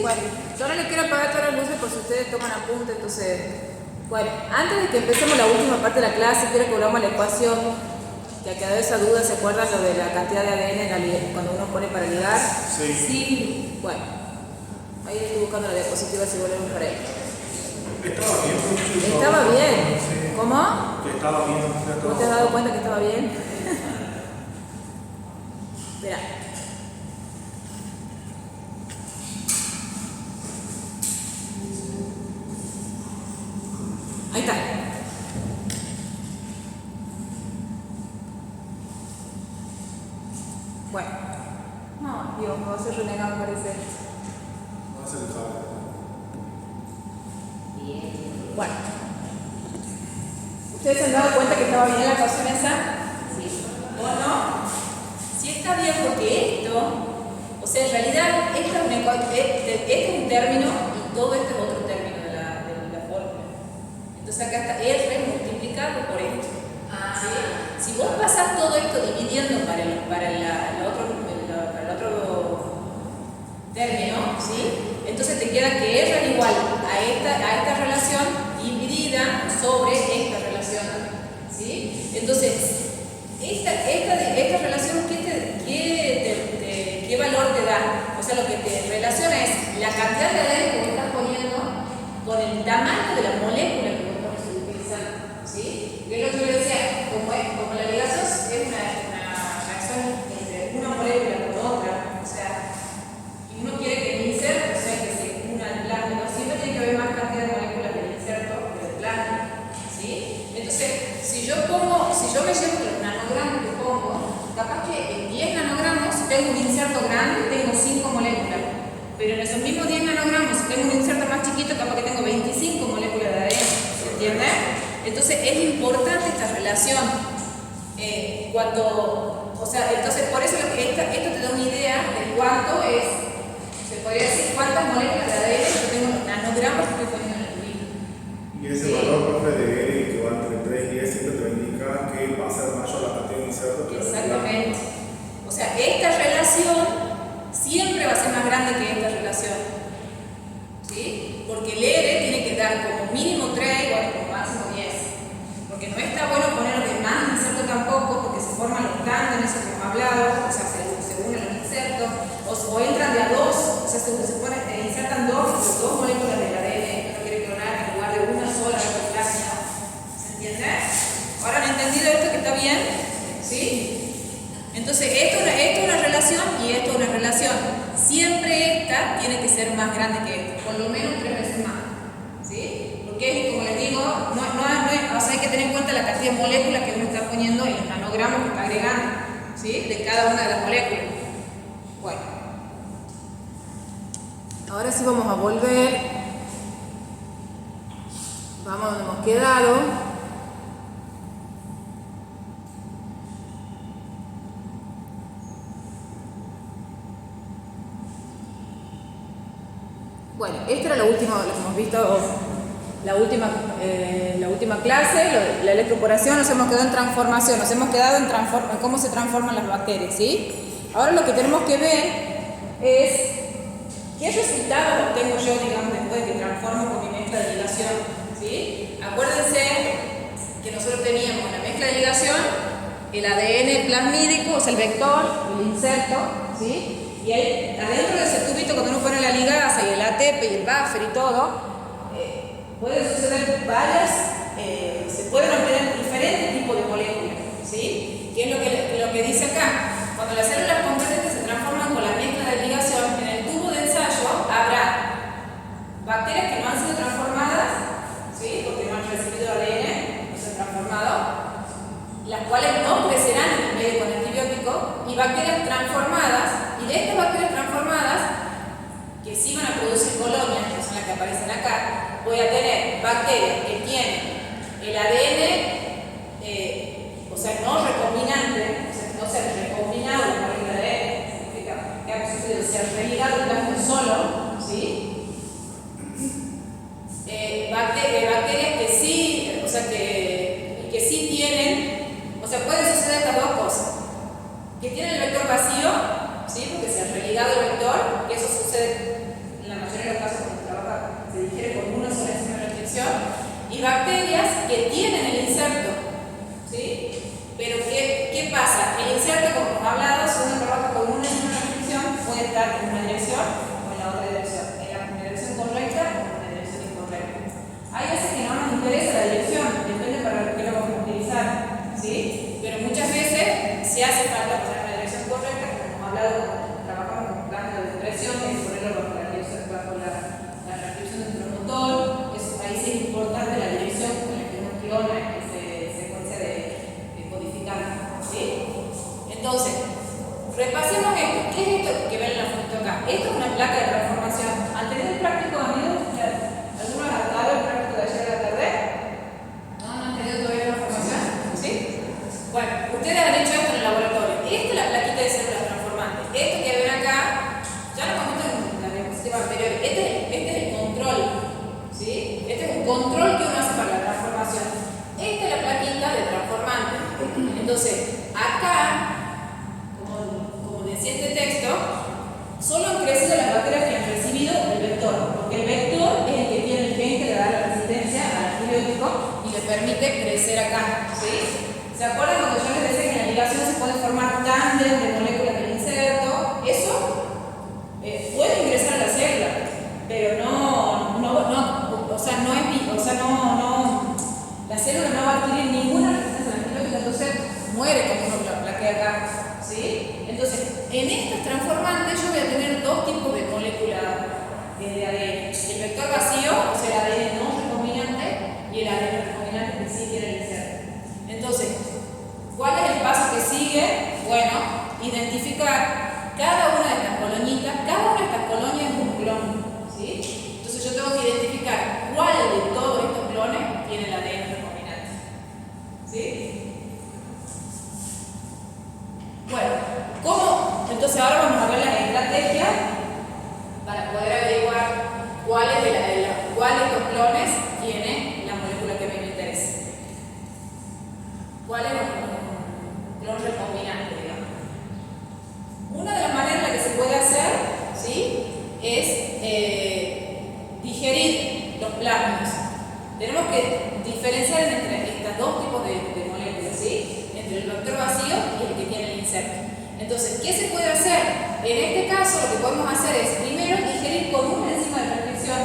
Bueno, yo no les quiero apagar todas las luces por si ustedes toman apunte, entonces... Bueno, antes de que empecemos la última parte de la clase, quiero que volvamos a la ecuación, que ha quedado esa duda, ¿se acuerdan lo de la cantidad de ADN cuando uno pone para ligar? Sí. Bueno, ahí estoy buscando la diapositiva si volvemos para ahí. Estaba bien. Estaba bien. Sí. ¿Cómo? Que estaba bien. ¿Vos te has dado cuenta que estaba bien? Espera. Ahí está. Bueno. No, Dios, me va a hacer renegado, parece. Va a ser el cable. Bien. Bueno. ¿Ustedes se han dado cuenta que estaba bien la ecuación esa? Sí. ¿O no? Si está bien, porque esto, o sea, en realidad, esto es un término y todo esto es otro término de la fórmula. Entonces acá está R multiplicado por esto. ¿Sí? Si vos pasás todo esto dividiendo para el otro término, ¿sí? Entonces te queda que R es igual a esta relación dividida sobre esta relación. ¿Sí? Entonces, esta relación, ¿qué valor te da? O sea, lo que te relaciona es la cantidad de ADN que vos estás poniendo con el tamaño de la molécula que vos estás utilizando. ¿Sí? Que es lo que yo decía, como la ligación es una reacción entre una molécula con otra, o sea, y uno quiere que el inserto, o sea, que se una el plasma, siempre tiene que haber más cantidad de moléculas del inserto que del plasma. ¿Sí? Entonces, si yo me llevo los nanogramos que pongo, capaz que en 10 nanogramos tengo un inserto grande, tengo 5 moléculas. Pero en esos mismos 10 nanogramos, si tengo un inserto más chiquito, capaz que tengo 25 moléculas de ADN. ¿Se entiende? Entonces es importante esta relación. Entonces por eso esto te da una idea de cuánto es, se podría decir cuántas moléculas de ADN yo tengo en los nanogramos que estoy poniendo en el libro. Y ese valor, profe, de R que va entre 3 y 10 siempre te indica que va a ser mayor la cantidad de insertos. Exactamente. O sea, esta relación siempre va a ser más grande que esta relación. ¿Sí? Porque el R tiene que dar como mínimo 3 o como máximo 10. Porque no está bueno poner de más insertos tampoco, porque se forman los tándenes, eso que hemos hablado, o sea, se unen los insertos, o entran de a dos, o sea, se insertan dos moléculas del ADN que uno quiere clonar en lugar de una sola de plasma. ¿Se entiende? ¿Ahora han entendido esto que está bien? ¿Sí? Entonces, esto es una relación y esto es una relación. Siempre esta tiene que ser más grande que esta, por lo menos 3 veces más. ¿Sí? Porque, como les digo, o sea, hay que tener en cuenta la cantidad de moléculas que uno está poniendo en los nanogramos que está agregando. ¿Sí? De cada una de las moléculas. Bueno. Ahora sí vamos a volver. Vamos a donde hemos quedado. Bueno, esta era lo que hemos visto, la última clase, la electroporación, nos hemos quedado en transformación, nos hemos quedado en cómo se transforman las bacterias, ¿sí? Ahora lo que tenemos que ver es qué resultados obtengo yo, digamos, después de que transformo con mi mezcla de ligación, ¿sí? Acuérdense que nosotros teníamos en la mezcla de ligación el ADN plasmídico, o sea, el vector, el inserto, ¿sí? Y ahí, adentro de ese tubito, cuando uno pone la ligasa y el ATP y el buffer y todo, pueden suceder se pueden obtener diferentes tipos de moléculas, ¿sí? ¿Qué es lo que dice acá? Cuando las células completamente se transforman con la mezcla de ligación, en el tubo de ensayo habrá bacterias que no han sido transformadas, ¿sí? Porque no han recibido ADN, no se han transformado, las cuales no crecerán en el medio con antibiótico, y bacterias transformadas, y de estas bacterias transformadas, que sí van a producir colonias, que son las que aparecen acá, voy a tener bacterias que tienen el ADN, o sea, no recombinante, o sea, no se han recombinado con el ADN, significa que ha sucedido, se ha religado el plasma solo, ¿sí? Bacterias que sí, o sea, que sí tienen, o sea, pueden suceder estas dos cosas, que tienen el vector vacío, ¿sí? Porque se ha religado el vector, que eso sucede en la mayoría mayoría de los casos cuando se digiere con una sola enzima de restricción, y bacterias que tienen el inserto, ¿sí? Pero ¿qué pasa? El inserto, como hemos hablado, si uno trabaja con una enzima de restricción, puede estar en una dirección o en la otra dirección, en la dirección correcta o en la dirección incorrecta. Hay veces que no nos interesa la dirección, depende para qué lo vamos a utilizar, ¿sí? Pero muchas veces, si hace falta poner la dirección correcta, como hemos hablado cuando trabajamos con cambios de presión, que es ponerlo bajo la dirección, bajo la restricción de un promotor, ahí sí es importante la dirección con la que uno clona esa secuencia de codificante, ¿sí? Entonces, repasemos esto. ¿Qué es esto que ven en la foto acá? Esto es una placa de transformación. ¿Han tenido el práctico, amigos? ¿Algunos han dado el práctico de ayer a la tarde? ¿No han tenido todavía la transformación? ¿Sí? Bueno, ustedes han hecho esto en el laboratorio. Esta es la plaquita de células transformantes. Esto que ven acá, ya lo hemos visto en la diapositiva anterior. Este es el control, ¿sí? Este es un control que uno hace para la transformación. Esta es la plaquita de transformante. Entonces, acá, como decía este texto, solo han crecido las bacterias que han recibido el vector, porque el vector es el que tiene el gen que le da la resistencia al antibiótico y le permite crecer acá, ¿sí? ¿Se acuerdan cuando yo les decía que en la ligación se puede formar tándem de moléculas del inserto? Eso puede ingresar a la célula, pero la célula no va a adquirir ninguna resistencia al antibiótico, entonces muere como uno la plaquea acá, ¿sí? Entonces, en estas transformantes yo voy a tener dos tipos de moléculas de ADN: el vector vacío, o sea, el ADN no recombinante, y el ADN recombinante que sí tiene el inserto. Entonces, ¿cuál es el paso que sigue? Bueno, identificar cada una de estas colonitas. Cada una de estas colonias es un clon, ¿sí? Entonces yo tengo que identificar cuál de todos estos clones tiene el ADN recombinante, ¿sí? Bueno, ¿cómo? Entonces ahora vamos a ver las estrategias para poder averiguar cuál de estos clones tiene la molécula que me interesa. ¿Cuál es un clon recombinante, digamos? Una de las maneras en la que se puede hacer, ¿sí?, es digerir los plasmidos. Tenemos que diferenciar entre estos dos tipos de moléculas, ¿sí?, entre el vector vacío y el que tiene el inserto. Entonces, ¿qué se puede hacer? En este caso, lo que podemos hacer es primero digerir con una enzima de restricción,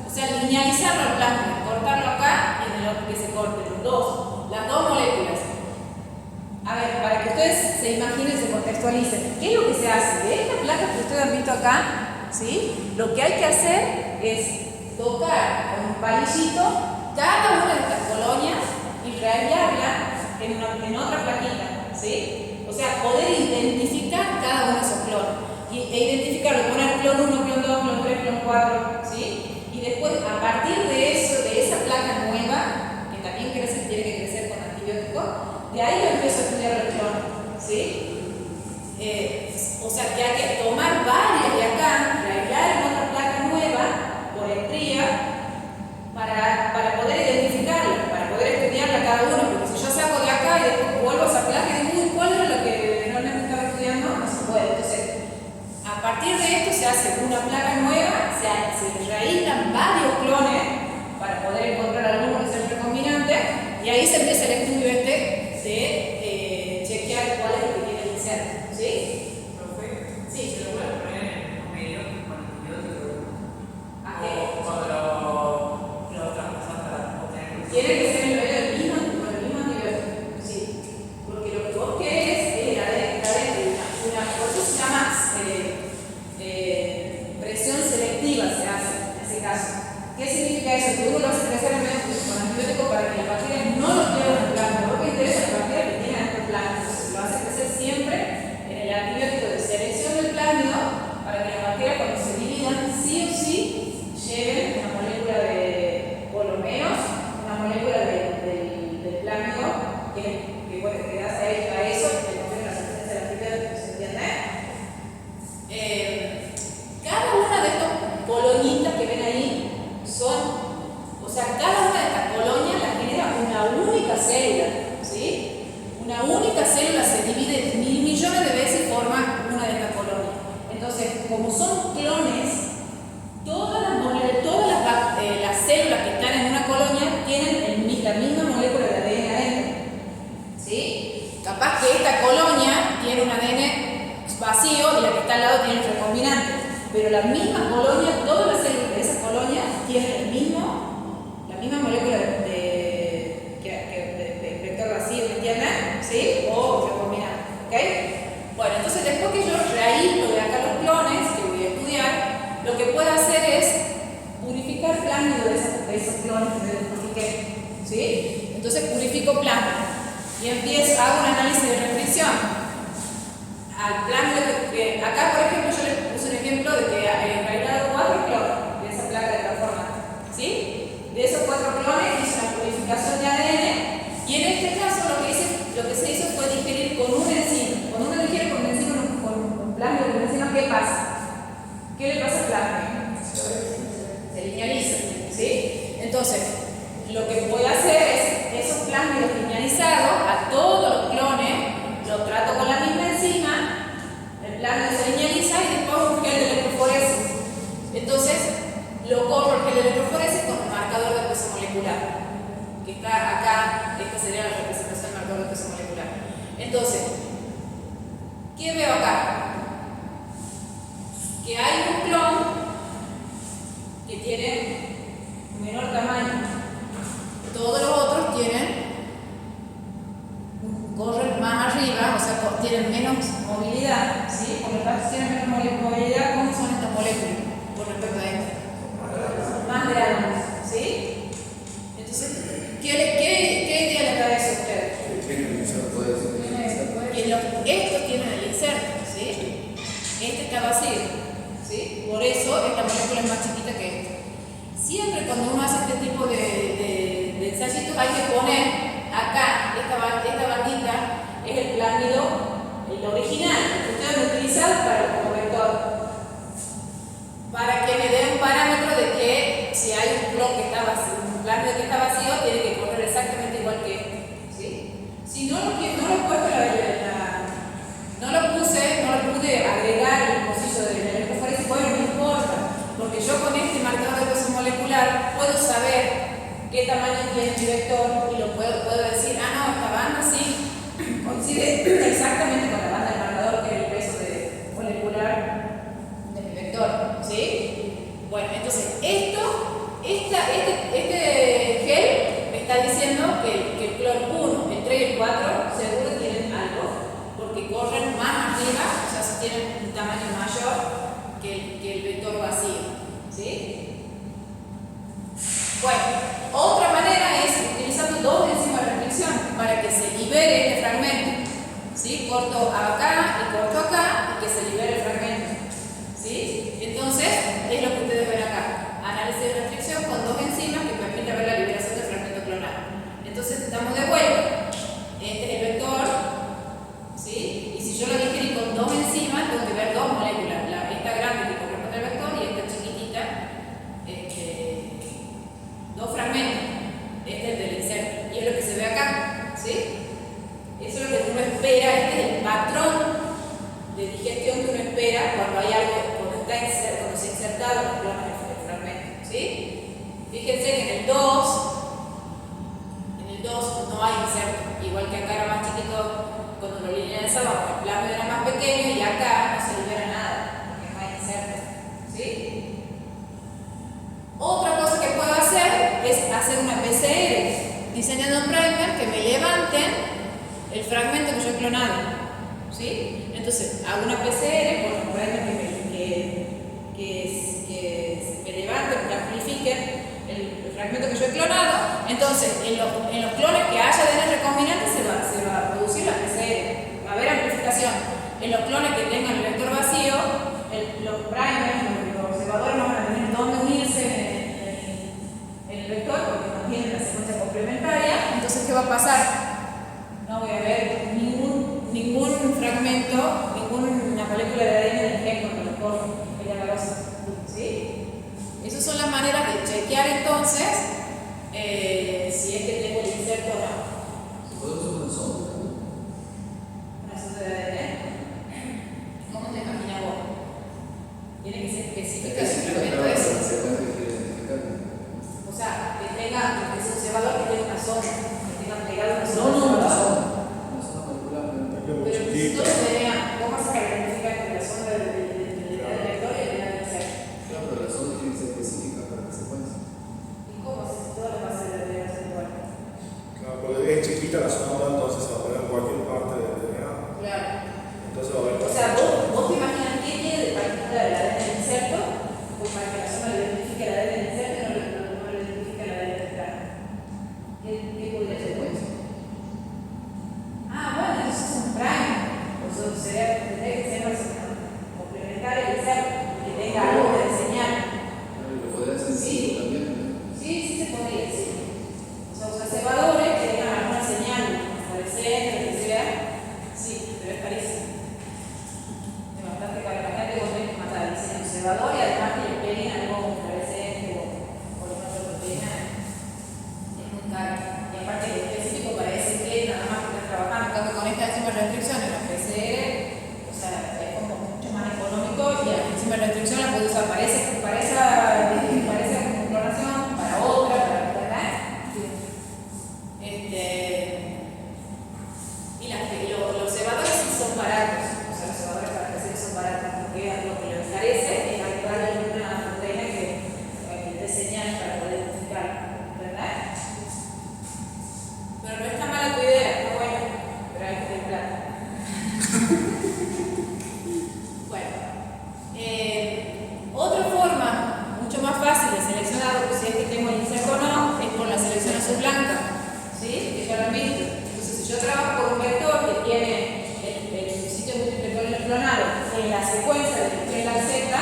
o sea, linealizarlo al plasma, cortarlo acá y en el otro que se corte, las dos moléculas. A ver, para que ustedes se imaginen, se contextualicen, ¿qué es lo que se hace? De esta placa que ustedes han visto acá, ¿sí?, lo que hay que hacer es tocar con un palillito cada una de estas colonias y rayarla en otra plaquita, ¿sí? O sea, poder identificar cada uno de esos clones e identificarlo, poner clon 1, clon 2, clon 3, clon 4, ¿sí? Y después, a partir de eso, de esa placa nueva, que también tiene que crecer con antibióticos, de ahí yo empiezo a estudiar el clon, ¿sí? O sea, que hay que tomar varias de acá, rayar en otra placa nueva, por estría, para poder identificarla, para poder estudiarla cada uno, porque si yo saco de acá y después vuelvo a esa placa y digo, uy, ¿cuál era lo que realmente estaba estudiando? No se puede. Entonces, a partir de esto se hace una placa nueva, se realizan varios clones para poder encontrar alguno que sea el recombinante, y ahí se empieza el estudio de chequear cuál es el que tiene el inserto, ¿sí? Profe, sí, ¿se lo puede poner en un medio con antibiótico? ¿A qué? O cuando lo traspasas para obtener. Tiene que ser en medio del mismo antibiótico, sí. Porque lo que vos querés es la de por eso se llama presión selectiva, se hace en ese caso. ¿Qué significa eso? Que uno lo hace crecer en medio con antibiótico para que las bacterias no lo pierdan Bueno, entonces después que yo realizo de acá los clones que voy a estudiar, lo que puedo hacer es purificar plásmido de esos clones que me identifiqué, ¿sí? Entonces purifico plásmido y empiezo, hago un análisis de restricción al plásmido que acá, por ejemplo, yo les puse un ejemplo de que he realizado 4 clones de esa placa de transformante, ¿sí? De esos 4 clones hice una purificación de ADN y en este caso lo que se hizo fue digerir con una enzima. Cuando uno digiere con una enzima, con plasma de una enzima, ¿qué pasa? ¿Qué le pasa al plasma? Se linealiza, ¿sí? Entonces, lo que voy a hacer es esos plasmidos linealizados a todos los clones, los trato con la misma enzima, el plasmido se linealiza y después un gel de electroforesis. Entonces, lo corro el gel de electroforesis con un marcador de peso molecular, que está acá. Esta sería la representación del marcador de peso molecular. Entonces, ¿qué veo acá? Que hay un clon que tiene menor tamaño. Todos los otros corren más arriba, o sea, tienen menos movilidad, ¿sí? Por lo tanto, si tienen menos movilidad, ¿cómo son estas moléculas con respecto a esto? Más grandes, ¿sí? Entonces, ¿qué idea les da eso a ustedes? Que estos tienen el inserto, ¿sí? Este está vacío, ¿sí? Por eso esta molécula es más chiquita que esta. Siempre cuando uno hace este tipo de ensayitos hay que poner acá, esta bandita es el plásmido, el original, que ustedes lo utilizan como vector, para que me dé un parámetro de que si hay un clon que está vacío, un plásmido que está vacío, tiene que correr exactamente igual que este, ¿sí? Si no lo he puesto no lo pude agregar el pocillo de la electroforesis, bueno, no importa, porque yo con este marcador de peso molecular puedo saber qué tamaño tiene mi vector y lo puedo decir, no, esta banda sí coincide exactamente con la banda del marcador que es el peso molecular de mi vector, ¿sí? Bueno, entonces este gel me está diciendo que el clon 1, el 3 y el 4 seguro tienen algo, porque corren más arriba, o sea, si tienen un tamaño mayor que el vector vacío, ¿sí? Bueno, otra manera es utilizando 2 enzimas de restricción para que se libere este fragmento, ¿sí? Corto acá y corto acá y que se libere el fragmento, ¿sí? Entonces, es lo que ustedes ven acá, análisis de restricción con 2 enzimas que permiten ver la liberación del fragmento clonal. Entonces, estamos de vuelta, este es el vector, ¿sí? Y si yo lo digerí con 2 enzimas, tengo que ver 2 moléculas, esta grande que corresponde al vector y esta chiquitita, 2 fragmentos, este es el del inserto, y es lo que se ve acá, ¿sí? Eso es lo que uno espera, este es el patrón de digestión que uno espera cuando hay algo, cuando se ha insertado el fragmento, ¿sí? Fíjense que en el 2 no hay inserto, igual que acá era más chiquito cuando lo linealizábamos, el plasma era más pequeño y acá no se libera nada, porque no hay inserto, ¿sí? Otra cosa que puedo hacer es hacer una PCR diseñando un primer que me levanten el fragmento que yo he clonado, ¿sí? Entonces hago una PCR con un primer que me levante, que amplifique el fragmento que yo he clonado. Entonces en los clones que haya ADN recombinante se va a producir la PCR, va a haber amplificación. En los clones que tengan el vector vacío, los primers, los observadores no van a tener dónde unirse en el vector porque no tienen la secuencia complementaria. Entonces, ¿qué va a pasar? No voy a ver ningún fragmento, ninguna molécula de ADN del gen cuando lo corro en la galosa, ¿sí? Esas son las maneras de chequear entonces si es que tengo el inserto o no. ¿Puedo usar una sonda? Una sonda de ADN. ¿Cómo te imaginas vos? Tiene que ser específica del fragmento ese. O sea, que tenga ese observador que tenga una sonda, que tenga pegado una sonda. Una sonda molecular. Pero si no tenía, ¿cómo se identifica con la sonda del vector y el inserto? Claro, pero la sonda tiene que ser específica para que se cuente. ¿Y cómo se todas las bases de ADN son iguales? Claro, porque es chiquita la sonda, entonces se va a poner en cualquier parte del DNA. Claro. la secuencia del tren la Z,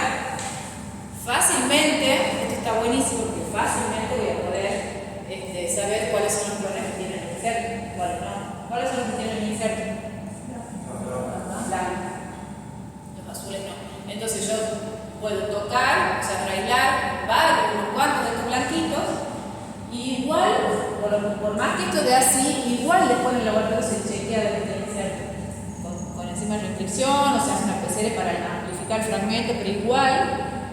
fácilmente, esto está buenísimo porque fácilmente voy a poder saber cuáles son los clones que tienen el inserto, cuáles no. ¿Cuáles son los que tienen el inserto? Blancos. Los azules no. Entonces yo puedo tocar, o sea, arreglar unos cuantos de estos blanquitos, y igual, por más que esto de así, igual después en el laboratorio se chequea de que tiene inserto. Con enzima de restricción, o se hace una PCR para amplificar el fragmento, pero igual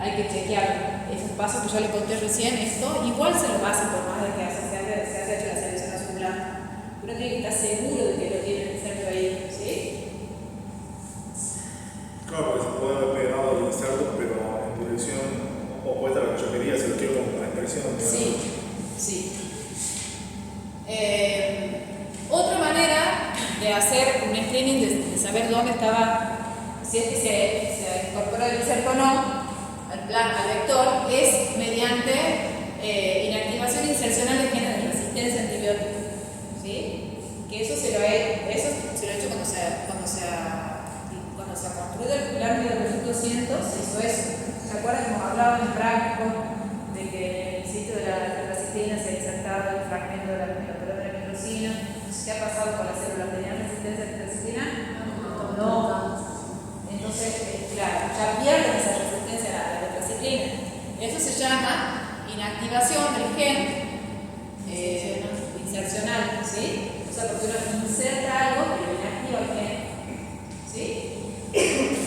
hay que chequear esos pasos que yo le conté recién, esto igual se lo hace por más de que se haya hecho la selección azul blanco. Uno tiene que estar seguro de que lo tiene el inserto ahí, ¿sí? Claro, porque se puede haber pegado el inserto, pero en dirección opuesta a la que yo quería, si lo quiero con la impresión. Sí, sí. Otra manera de hacer un screening, de saber dónde estaba, si es que se incorpora el inserto o no, al vector, es mediante inactivación insercional de genes de resistencia a antibióticos. ¿Sí? Que eso se lo he hecho cuando se ha construido el plan de 200, se hizo eso. ¿Se acuerdan como hablaba en práctico de que en el sitio de la tetraciklina se ha insertado el fragmento de la microcina? ¿Qué ha pasado con las células? ¿Tenían resistencia a la tetraciklina? No. Entonces, claro, ya pierden esa resistencia a la tetraciklina. Eso se llama inactivación del gen insercional, ¿sí? O sea, porque uno inserta algo, pero inactiva el gen, ¿sí?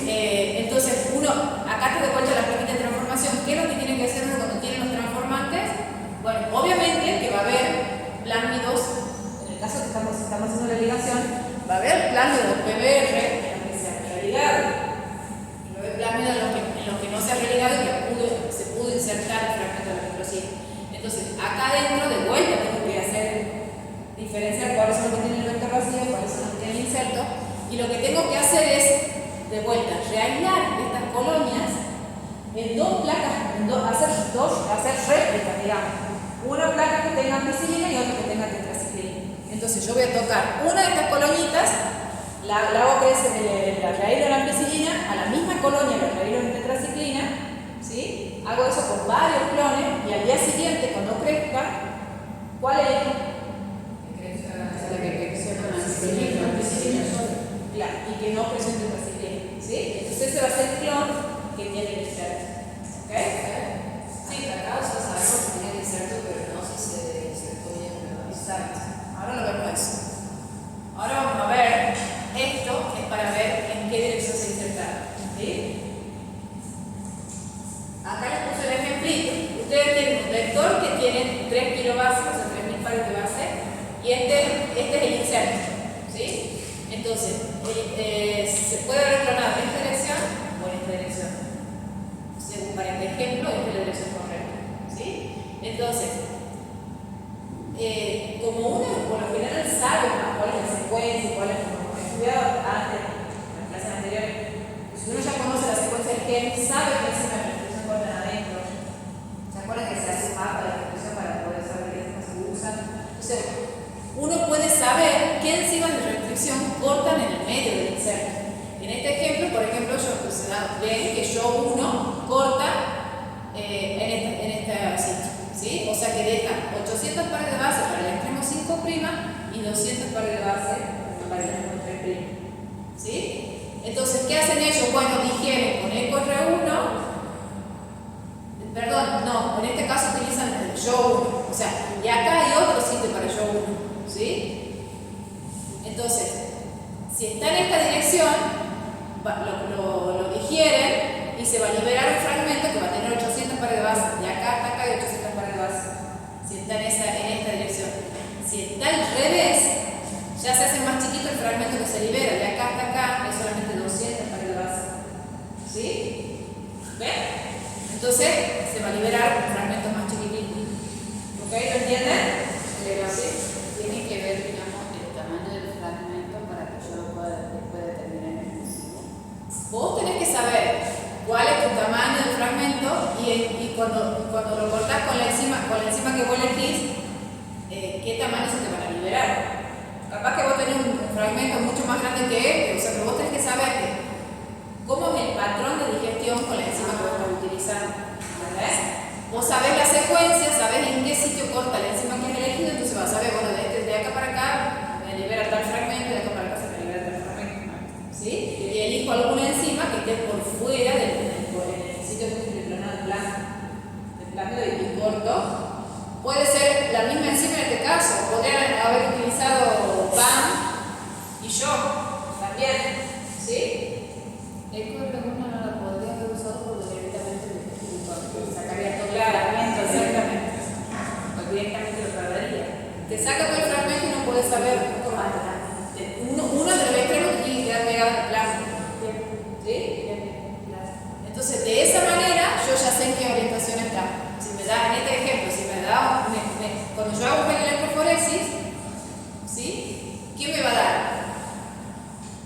Entonces, acá te doy vuelta la plaquita de transformación. ¿Qué es lo que tiene que hacer uno cuando tiene los transformantes? Bueno, obviamente que va a haber plásmidos, en el caso que estamos haciendo la ligación, va a haber plásmidos PBR en los que se han religado, y va a haber plásmidos en los que no se ha religado y que se pudo insertar el fragmento de la microcina. Entonces, acá adentro, de vuelta, tengo que diferenciar cuáles son los que tienen el vector vacío, cuáles son los que tienen el inserto, y lo que tengo que hacer es, de vuelta, reaislar estas colonias en dos placas, hacer réplicas, digamos. Una placa que tenga ampicilina y otra que tenga tetraciklina. Entonces yo voy a tocar una de estas colonitas, la hago crecer la raíz de la ampicilina a la misma colonia, la raíz de la tetraciklina, ¿sí? Hago eso con varios clones y al día siguiente, cuando crezca, ¿cuál es? Claro, y que no presione tetraciklina, ¿sí? Entonces ese va a ser el clon que tiene el inserto, ¿ok? Sí, la causa sabemos que tiene el inserto, pero no si se insertó bien, ¿verdad? Exacto. Ahora lo vemos eso. Ahora vamos a ver, esto es para ver en qué dirección se insertaron, ¿sí? Acá les puse el ejemplito. Ustedes tienen un vector que tiene 3 kilobases, o sea 3000 pares de base, y este es el inserto, ¿sí? Entonces, se puede haber clonado en esta dirección o en esta dirección. Según para este ejemplo, esta es la dirección correcta, ¿sí? Entonces, como uno por lo general sabe cuál es la secuencia, cuál es como he estudiado antes, en las clases anteriores, si uno ya conoce la secuencia del gen, sabe que es una restricción corta adentro. ¿Se acuerdan que se hace un mapa de restricción para poder saber qué enzimas se usan? Entonces, uno puede saber qué enzimas de restricción cortan en el medio del inserto. En este ejemplo, por ejemplo, ven que SHO1 corta en esta sitio, ¿sí? O sea que deja 800 pares de base para el extremo 5' y 200 pares de base para el extremo 3', ¿sí? Entonces, ¿qué hacen ellos? Bueno, digieren con EcoR1, perdón, no, en este caso utilizan el SHO1, o sea, y acá hay otro sitio para SHO1, ¿sí? Entonces, si está en esta dirección, lo digieren y se va a liberar un fragmento que va a tener 800 pares de base, y acá hasta acá hay 800 pares de base, si está en esta dirección. Si está al revés, ya se hace más chiquito el fragmento que se libera, de acá hasta acá hay solamente 200 pares de base, ¿sí? ¿Ven? Entonces, se va a liberar un fragmento más chiquitito. ¿Ok? ¿Lo entienden? Sí. Tiene que ver, digamos, el tamaño del fragmento para que yo lo pueda después determinar el principio. Vos tenés que saber cuál es tu tamaño del fragmento y cuando lo cortás con la enzima que vos elegís, qué tamaño se te van a liberar. Capaz que vos tenés un fragmento mucho más grande que este, o sea, pero vos tenés que saber cómo es el patrón cuestión con la enzima que vos estás utilizando. ¿Entendés? Vos sabés la secuencia, sabés en qué sitio corta la enzima que has elegido, entonces vas a ver, bueno, de acá para acá me libera tal fragmento, de acá para acá se me libera tal fragmento. ¿Sí? Y elijo alguna enzima que esté por fuera en el sitio multiplano del plasmido y corto. Puede ser la misma enzima en este caso, podrían haber utilizado PAM y yo también. ¿Sí? Eco de uno no la podría haber usado porque directamente Sacaría todo el fragmento, exactamente. Pues directamente lo perdería. Te saca todo el fragmento y no puedes saber cómo uno de los extremos te tiene que quedar pegado al plasma. ¿Sí? Entonces, de esa manera, yo ya sé en qué orientación está. Si me da, en este ejemplo, si me da, cuando yo hago una electroforesis, ¿sí? ¿Qué me va a dar?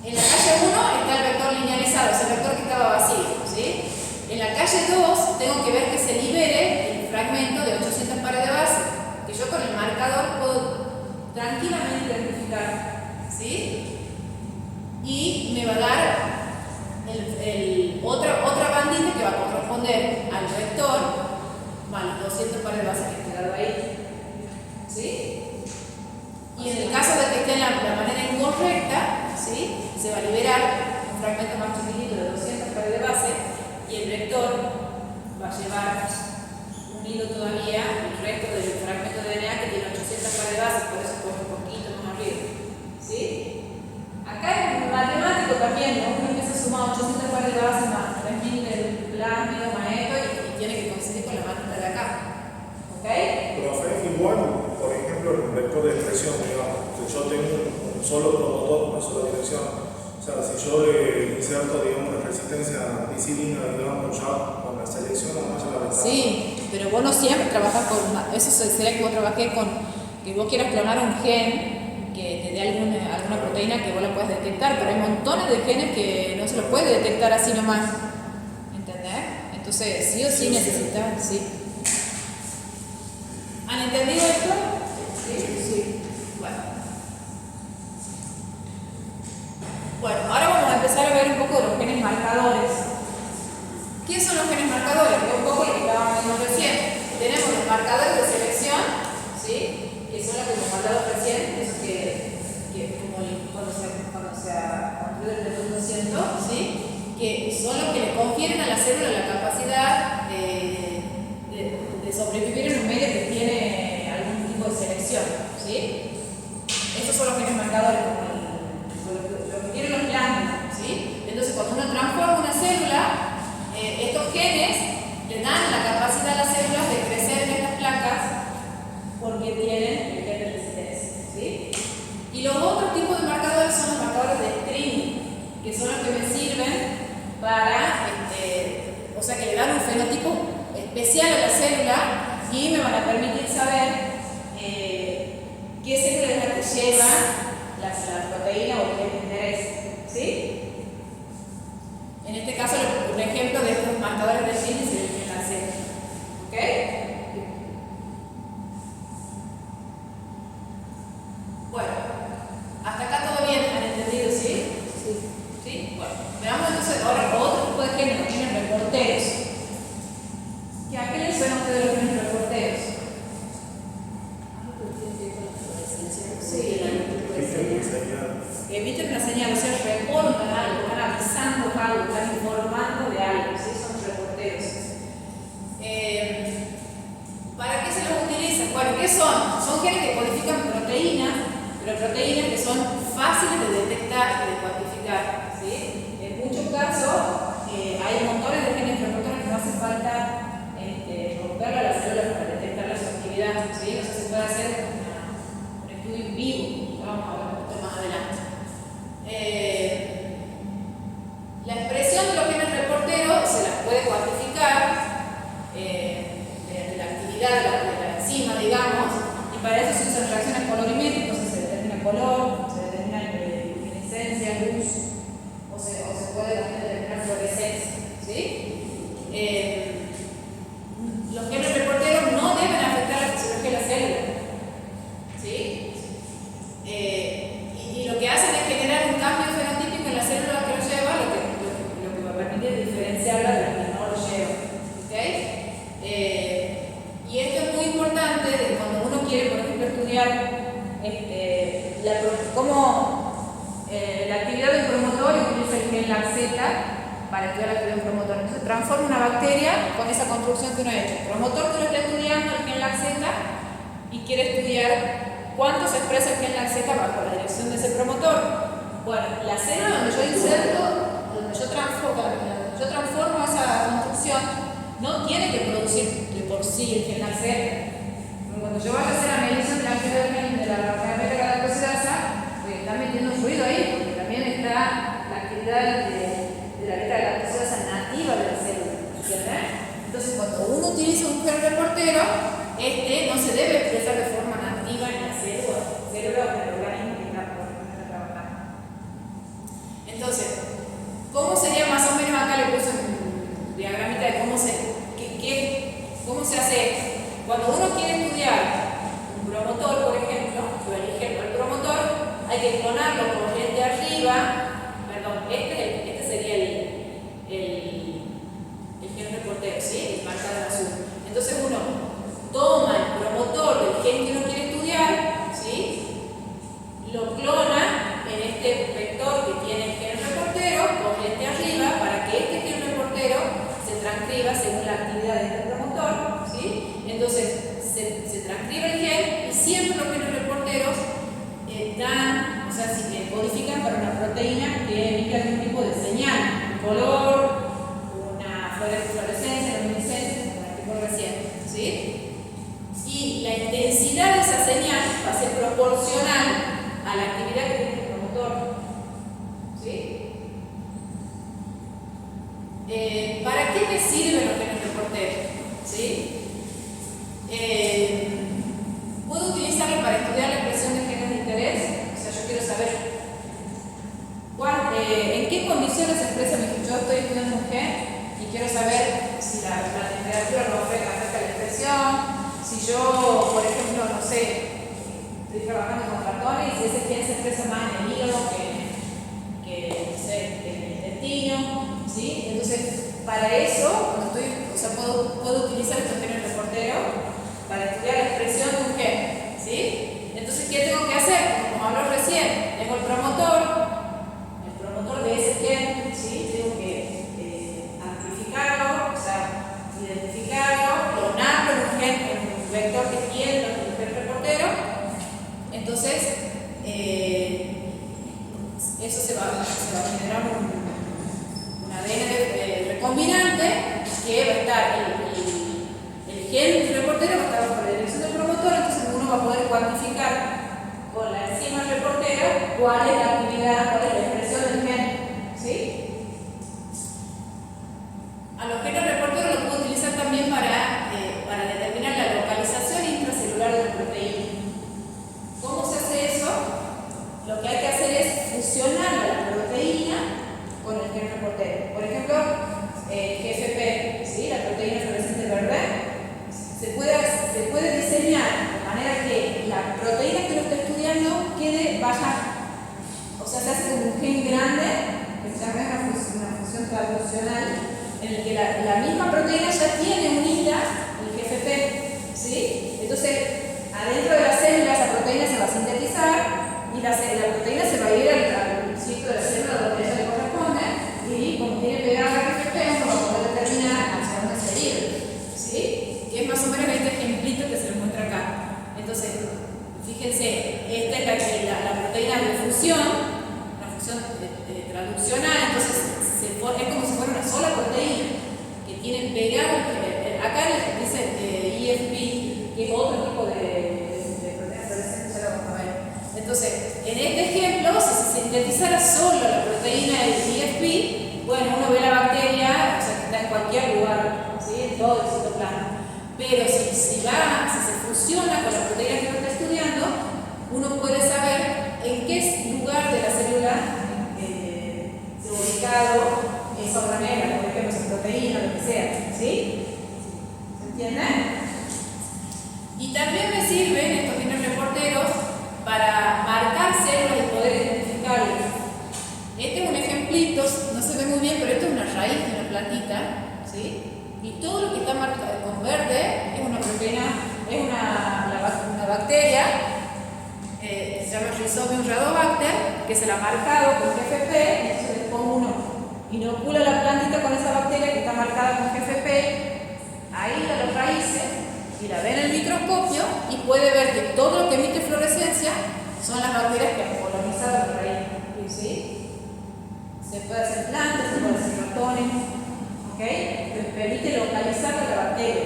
En la calle 1 está el vector linealizado, ese vector que estaba vacío, ¿sí? En la calle 2 tengo que ver que se libere el fragmento de 800 pares de base, que yo con el marcador puedo tranquilamente identificar, ¿sí? Y me va a dar otra bandita que va a corresponder al vector más los 200 pares de base que he quedado ahí, ¿sí? Y en el caso de que esté en la manera incorrecta, ¿sí? Se va a liberar un fragmento más chiquitito de 200 pares de base y el vector va a llevar unido todavía el resto del fragmento de DNA que tiene 800 pares de base, por eso pone un poquito más arriba, ¿sí? Acá en matemático también, ¿no? Uno empieza a sumar 800 pares de base más 3000 del plasmido más esto y tiene que coincidir con la manita de acá, ¿ok? Profe, igual, por ejemplo, en un vector de expresión, digamos, que yo tengo un solo promotor, una sola dirección. O sea, si yo le inserto, digamos, la resistencia bicilina, digamos, ya con la selección, además ya la ventaja. Sí, pero vos no siempre trabajás con eso sería que vos trabajés con que vos quieras clonar un gen que te dé alguna proteína que vos la puedas detectar, pero hay montones de genes que no se los puede detectar así nomás. ¿Entendés? Entonces, sí o sí necesitas, sí. ¿Han entendido esto? Sí. Sí. Bueno, ahora vamos a empezar a ver un poco de los genes marcadores. ¿Qué son los genes marcadores? Es un poco lo que estábamos viendo recién. Tenemos los marcadores de selección, ¿sí? Que son los que hemos hablado recién, esos que como cuando se construye el retorno 200, ¿sí? Que son los que le confieren a la célula la capacidad de sobrevivir en un medio que tiene algún tipo de selección, ¿sí? Esos son los genes marcadores, como lo que tienen los plasmidos, ¿sí? Entonces, cuando uno transforma una célula, estos genes le dan la capacidad a las células de crecer en estas placas porque tienen el gen de resistencia, ¿sí? Y los otros tipos de marcadores son los marcadores de screening, que son los que me sirven para, o sea, que le dan un fenotipo especial a la célula y me van a permitir saber qué célula es la que lleva la proteína o el gen de interés, ¿sí? En este caso, un ejemplo de estos marcadores de genes es la célula, ¿ok? Bueno, hasta acá todo bien, ¿han entendido? ¿Sí? ¿Sí? Bueno, veamos entonces ahora otro tipo de genes, los genes reporteros. ¿A qué les suena a ustedes los genes reporteros? Sí, emiten una señal, o sea, reportan algo, están avisando algo, están informando de algo, ¿sí? Son reporteros. ¿Para qué se los utilizan? Bueno, ¿qué son? Son genes que codifican proteínas, pero proteínas que son fáciles de detectar y de cuantificar, ¿sí? En muchos casos hay montones de genes reportores que no hace falta romperla a la célula para detectar la su actividad, ¿sí? O sea, se puede hacer un estudio en vivo, vamos a ver un poquito más adelante. La expresión de los genes reporteros se las puede cuantificar de la actividad de la enzima, digamos, y para eso se usan reacciones colorimétricas, se determina color, se determina luminiscencia, luz, o se puede también determinar fluorescencia, ¿sí? Los genes reporteros no deben afectar la fisiología de la célula, ¿sí? Y lo que hacen es generar un cambio fenotípico en la célula que lo lleva, lo que va a permitir diferenciarla de la para estudiar la actividad de un promotor. Entonces transforma una bacteria con esa construcción que uno ha hecho. El promotor que uno está estudiando, el gen laxeta, y quiere estudiar cuánto se expresa el gen laxeta bajo la dirección de ese promotor. Bueno, la célula donde yo inserto, donde yo transformo esa construcción, no tiene que producir de por sí el gen laxeta. Cuando yo vaya a hacer la medición de la actividad del gen de la bacteria galactosidasa, está metiendo ruido ahí, porque también está la actividad de la beta galactosidasa nativa de la célula. ¿Entiendes? Entonces, cuando uno utiliza un gen reportero, no se debe expresar de forma nativa en la célula o en el organismo que está trabajando. Entonces, ¿cómo sería más o menos? Acá le puse un diagramita de cómo se hace esto. Cuando uno quiere estudiar un promotor, por ejemplo, yo elijo el promotor, hay que clonarlo por el de arriba, perdón, este sería el gen reportero, ¿sí? Marcado en azul. Entonces uno toma el promotor del gen que uno quiere estudiar, ¿sí? Lo clona en este vector que tiene el gen reportero, por el de arriba, para que este gen reportero se transcriba según la actividad de este promotor, ¿sí? Entonces se transcribe el gen y siempre los genes reporteros codifican para una proteína que emite algún tipo de señal, un color, una fluorescencia, luminiscencia, como la que recién, ¿sí? Y la intensidad de esa señal va a ser proporcional a la actividad que tiene el promotor, ¿sí? ¿Para qué me sirven los genes reporteros? ¿Sí? ¿Puedo utilizarlo para estudiar la expresión de genes de interés? O sea, yo quiero saber en qué condiciones se expresa yo estoy estudiando un gen y quiero saber si la temperatura lo afecta a la expresión, si yo, por ejemplo, no sé, estoy trabajando con ratones y si ese gen se expresa más en el hígado que no sé, en el intestino, ¿sí? Entonces, para eso, puedo utilizar estos genes reporteros para estudiar la expresión de un gen, ¿sí? Entonces, ¿qué tengo que hacer? Como habló recién, tengo el promotor de ese gen, ¿sí? Tengo que amplificarlo, o sea, identificarlo, clonarlo en un vector que tiene un gen reportero. Entonces, eso se va a generar un ADN recombinante que va a estar el gen reportero va a estar bajo la dirección del promotor, entonces uno va a poder cuantificar con la enzima reportera cuál es la actividad, cuál es la expresión del gen, ¿sí? A los genes reporteros los puedo utilizar también para determinar la localización intracelular de la proteína. ¿Cómo se hace eso? Lo que hay que hacer es fusionar la proteína con el gen reportero. Por ejemplo, GFP, ¿sí? La proteína fluorescente verde, se puede diseñar de manera que la proteína que uno está estudiando se hace como un gen grande, que se llama una función traduccional, en el que la misma proteína ya tiene unida el GFP, ¿sí? Entonces, adentro de la célula esa proteína se va a sintetizar y la proteína se va a ir al sitio de la célula donde ella le corresponde, y como tiene pegado el GFP, uno va a poder determinar hacia dónde se ir, ¿sí? Que es más o menos este ejemplito que se le muestra acá. Entonces, fíjense, esta es la proteína de fusión, una función traduccional, entonces es como si fuera una sola proteína que tiene pegado, acá les dice EFP, que es otro tipo de proteína fluorescente, ya lo vamos a ver. Entonces, en este ejemplo, si se sintetizara solo la proteína del EFP, bueno, uno ve la bacteria, o sea, que está en cualquier lugar, ¿sí? En todo el citoplasma. Pero si se fusiona con la proteína que uno está estudiando, uno puede saber en qué lugar de la célula se ha ubicado esa organela, por ejemplo, esa proteína, lo que sea, ¿sí? ¿Se entiende? Y también me sirven estos genes reporteros para marcar células y poder identificarlas. Este es un ejemplito, no se ve muy bien, pero esto es una raíz de una plantita, ¿sí? Y todo lo que está marcado con verde es una proteína, es una bacteria, se llama Rhizobium rhabdomycin, que se la ha marcado con GFP, y entonces después uno inocula la plantita marcada con GFP, aísla los raíces y la ve en el microscopio y puede ver que todo lo que emite fluorescencia son las bacterias que han colonizado la raíz. ¿Sí? Se puede hacer plantas, se puede hacer ratones, ¿ok? Entonces permite localizar a la bacteria,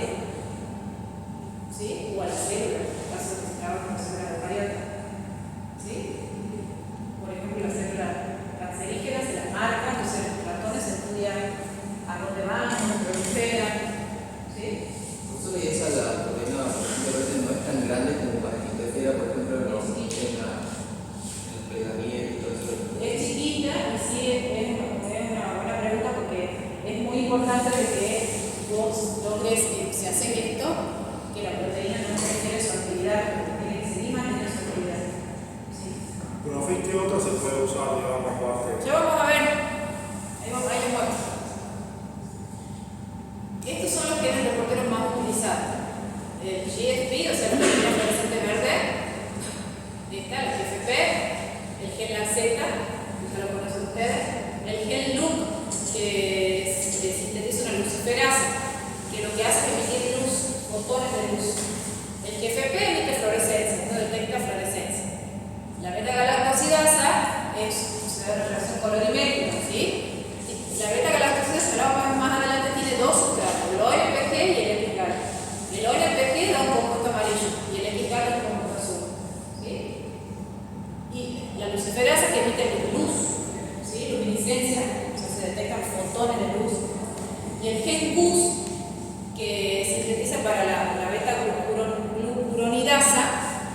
¿sí? O a la célula, en el caso de que se trabaja con célula eucariota, ¿sí? Por ejemplo, las células cancerígenas se las marcan, entonces los ratones estudian a dónde van, cómo proliferan, ¿sí? Justo y esa la proteína básicamente no es tan grande como para que interfiera, por ejemplo, en el plegamiento y todo eso. Es chiquita y sí es una buena pregunta porque es muy importante de que vos logres, si haces esto, que la proteína no genere su actividad, tiene que seguir manteniendo su actividad. ¿Sí? Profe, ¿qué otra se puede usar, digamos, aparte? Ya vamos a ver, ahí les muestro. Estos son los que eran los reporteros más utilizados. El GFP, o sea, la proteína fluorescente verde, está el GFP, el gen lanceta, que ya lo conocen ustedes, el gen LUC, que sintetiza una luciferasa, que lo que hace es emitir luz, fotones de luz. El GFP emite fluorescencia, no detecta fluorescencia. La beta-galactosidasa se da una relación colorimétrica, ¿sí? La beta-galactosidasa, la vamos a ver más adelante, tiene dos sustratos, el ONPG y el epical. El ONPG da un compuesto amarillo y el epical da un compuesto azul, ¿sí? Y la luciferasa que emite luz, ¿sí? Luminiscencia, o sea, se detectan fotones de luz. Y el gen GUS, que sintetiza para la beta-glucuronidasa,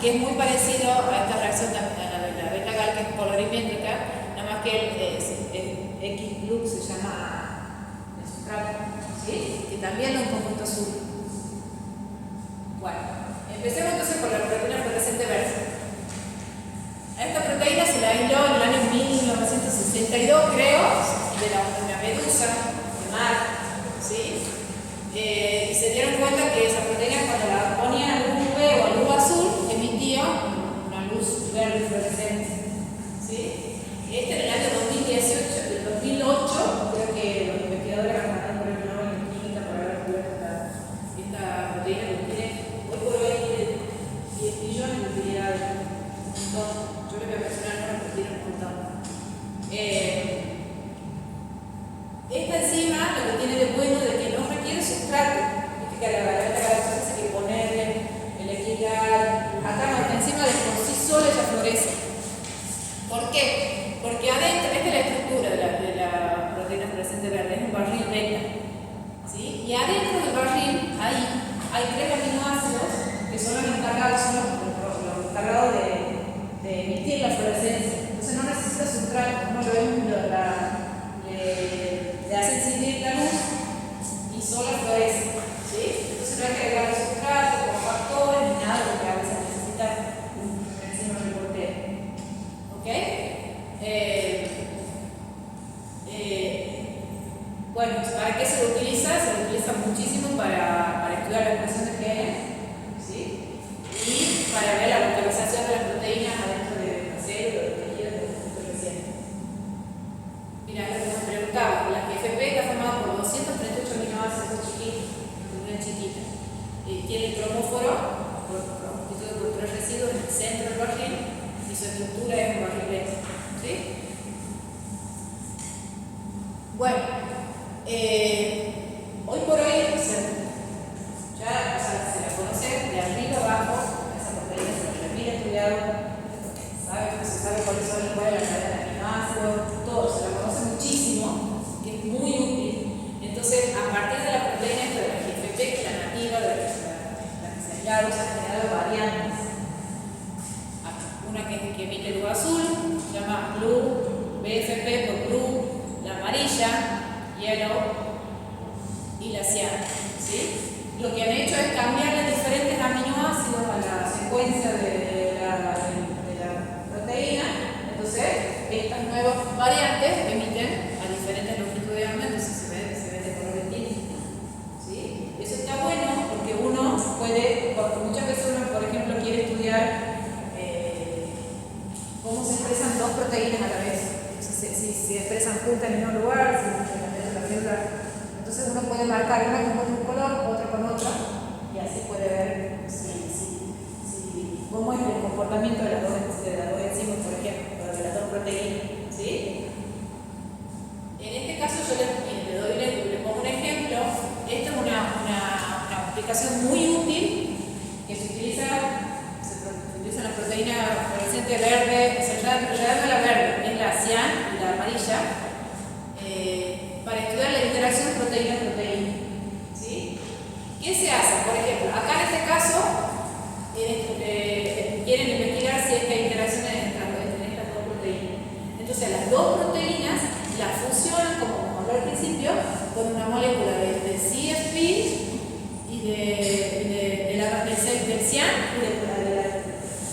que es muy parecido a esta reacción, a la beta-gal, que es colorimétrica, nada más que el X-GLUC se llama el sustrato, ¿sí? Que también da un compuesto azul. Bueno, empecemos entonces con la proteína fluorescente verde. A esta proteína se la aisló en el año 1962, creo, de una medusa de mar, ¿sí? Y se dieron cuenta que esa proteína, cuando la ponían a luz UV o a luz azul, emitía una luz verde fluorescente, ¿sí? En el año 2018, del 2008, creo que los investigadores ganaron por el Nobel de Química por haber descubierto esta proteína que tiene, hoy por hoy tiene 10 billones de utilidades. Yo les voy a mencionar ahora porque tiene un montón. Esta enzima lo que tiene de bueno de que no requiere sustrato. Viste que a la beta-galactosidasa hay que ponerle el equigal. Acá no, esta enzima de por sí sola ya florece. ¿Por qué? Porque adentro, esta es la estructura de la proteína fluorescente verde, es un barril beta, ¿sí? Y adentro del barril hay 3 aminoácidos que son los encargados, los encargados de emitir la fluorescencia. Entonces no necesita sustrato, no lo ven, le hacen incidir la luz y solo florece, ¿sí? Entonces no hay que agregar sustrato, con factores, ni nada, porque a veces necesita un enzima reportero. ¿Ok? Bueno, ¿para qué se lo utiliza? Se lo utiliza muchísimo para estudiar la expresión de genes, ¿sí? Y para ver la localización de las proteínas adentro de la célula, del tejido, del tejido reciente. Mira, lo que nos preguntaba, la GFP está formada por 238 aminoácidos chiquitos, una chiquita. Tiene el cromóforo, constituido por 3 residuos en el centro del barril, y su estructura es un barril beta, ¿sí? Bueno, hoy por hoy ya se la conoce de arriba abajo, esa proteína se la mira estudiado, se sabe cuáles son las cadenas de aminoácidos, todo, se la conoce muchísimo, que es muy útil. Entonces, a partir de la proteína esta de la GFP, que es la nativa, de la que se aislaron, se han generado variantes. Una que emite luz azul, se llama blue, BFP por blue, la amarilla, yellow, y la ciana, ¿sí? Lo que han hecho es cambiarle diferentes aminoácidos a la secuencia de la proteína. Entonces, estas nuevas variantes emiten a diferentes longitudes de onda, entonces se ve de color distinto, ¿sí? Eso está bueno porque uno puede, porque muchas veces uno, por ejemplo, quiere estudiar cómo se expresan dos proteínas a la vez. Si se expresan juntas en el mismo lugar, si la célula. Entonces Entonces uno puede marcar una con un color, otra con otra, y así puede ver cómo es el comportamiento de las dos enzimas, por ejemplo, de las dos proteínas. ¿Sí? En este caso yo le pongo un ejemplo. Esta es una aplicación muy útil que se utiliza en la proteína fluorescente verde, se llama la verde, es la cian y la amarilla, para estudiar la interacción proteína-proteína. ¿Sí? ¿Qué se hace? Por ejemplo, acá en este caso quieren investigar si es que hay interacciones entre estas dos proteínas. Entonces, las dos proteínas las fusionan, como hablé al principio, con una molécula de CFP y del cian y del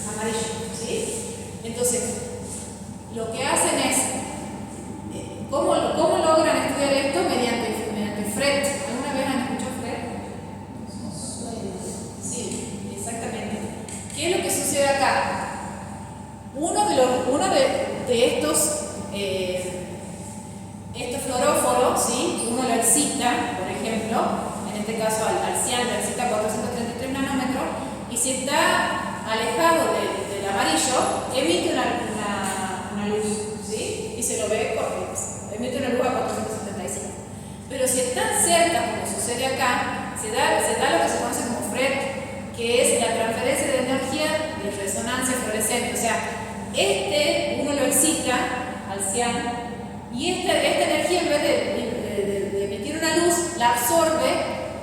amarillo. ¿Sí? Entonces, lo que hacen es, ¿cómo logran estudiar esto? Mediante FRET. ¿Alguna vez han escuchado FRET? Sí, exactamente. ¿Qué es lo que sucede acá? Uno de estos fluoróforos, ¿sí? Uno lo excita, por ejemplo, en este caso al cian lo excita a 433 nanómetros, y si está alejado del amarillo, emite una luz, ¿sí? Y se lo ve, emite una luz a 475. Pero si están cerca, como sucede acá, se da lo que se conoce como FRET, que es la transferencia de energía de resonancia fluorescente. O sea, uno lo excita al cian, y esta energía, en vez de emitir una luz, la absorbe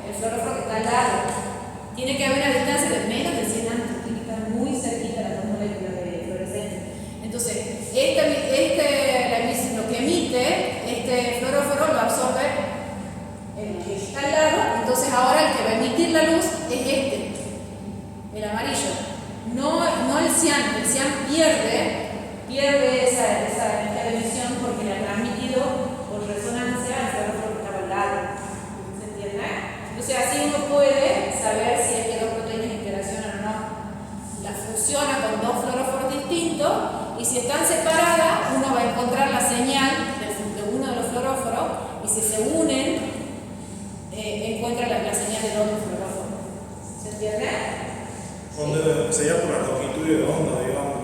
el fluoróforo que está al lado. Tiene que haber una distancia de menos de 100 amperios, tiene que estar muy cerquita las dos moléculas de fluorescente. Entonces, lo que emite este fluoróforo lo absorbe el que está al lado. Entonces, ahora el que va a emitir la luz es el amarillo, no el cian. El cian pierde esa energía de emisión porque la ha transmitido por resonancia al fluoróforo que estaba al lado. ¿Se entiende? Entonces, así uno puede saber si es que dos proteínas interaccionan o no. Las fusiona con dos fluoróforos distintos, y si están separadas, uno va a encontrar la señal de uno de los fluoróforos, y si se unen, encuentra la señal del otro fluoróforo. ¿Se entiende? Sería por la longitud de onda, digamos.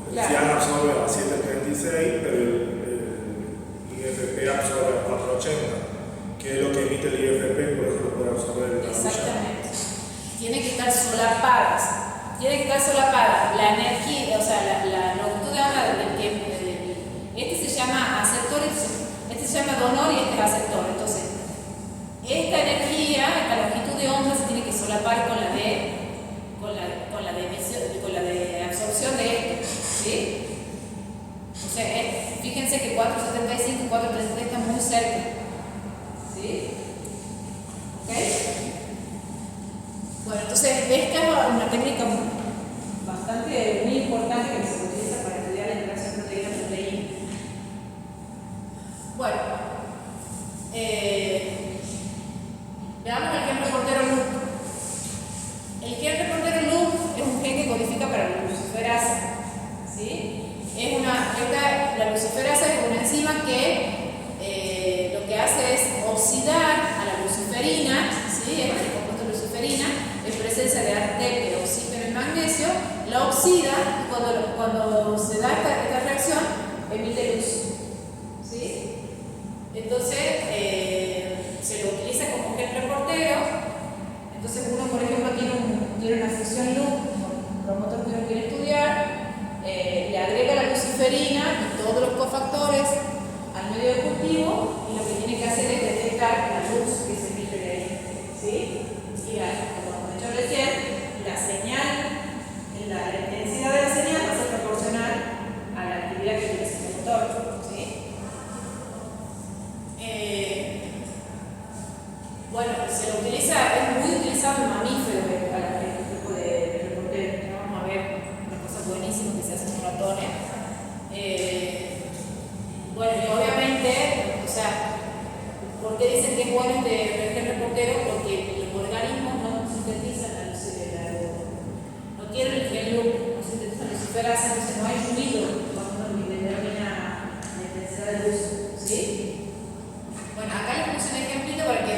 El Claro. cian absorbe a 736, pero el IFP absorbe a 480, que es lo que emite el IFP, por eso lo puede absorber el amarillo. Exactamente. Tiene que estar solapadas. La energía, o sea, la longitud de onda del tiempo. Este se llama aceptor, este se llama donor y este es aceptor. Entonces, esta energía, esta longitud de onda se tiene que solapar con la de absorción de esto. ¿Sí? O sea, fíjense que 475 y 433 están muy cerca. ¿Sí? ¿Ok? Bueno, entonces esta es una técnica muy importante que se utiliza para estudiar la interacción proteína-proteína. Bueno, veamos el gen reportero loop. El gen reportero loop es un gen que codifica para la luciferasa. ¿Sí? La luciferasa es una enzima que lo que hace es oxidar a la luciferina, ¿sí? El compuesto de luciferina, en presencia de ATP, oxígeno y magnesio, la oxida, y cuando se da esta reacción, emite luz. ¿Sí? Entonces, se lo utiliza como gen reportero. Entonces, uno, por ejemplo, tiene una fusión loop con un promotor que uno quiere estudiar. Le agrega la luciferina y todos los cofactores al medio de cultivo, y lo que tiene que hacer es detectar la luz que se emite de ahí. ¿Sí? Y como he dicho recién, la señal, la intensidad de la señal va a ser proporcional a la actividad que tiene ese motor. ¿Sí? Bueno, se lo utiliza, es muy utilizado en mamíferos este tipo de reportero. Vamos a ver una cosa buenísima que se hace en ratones. Bueno, y obviamente, o sea, ¿por qué dicen que es bueno este gen reportero? Porque los organismos no sintetizan la luciferasa, no tienen el gen loop, no sintetizan luciferasa, entonces no hay ruido cuando uno determina la intensidad de luz. ¿Sí? Bueno, acá les puse un ejemplito para que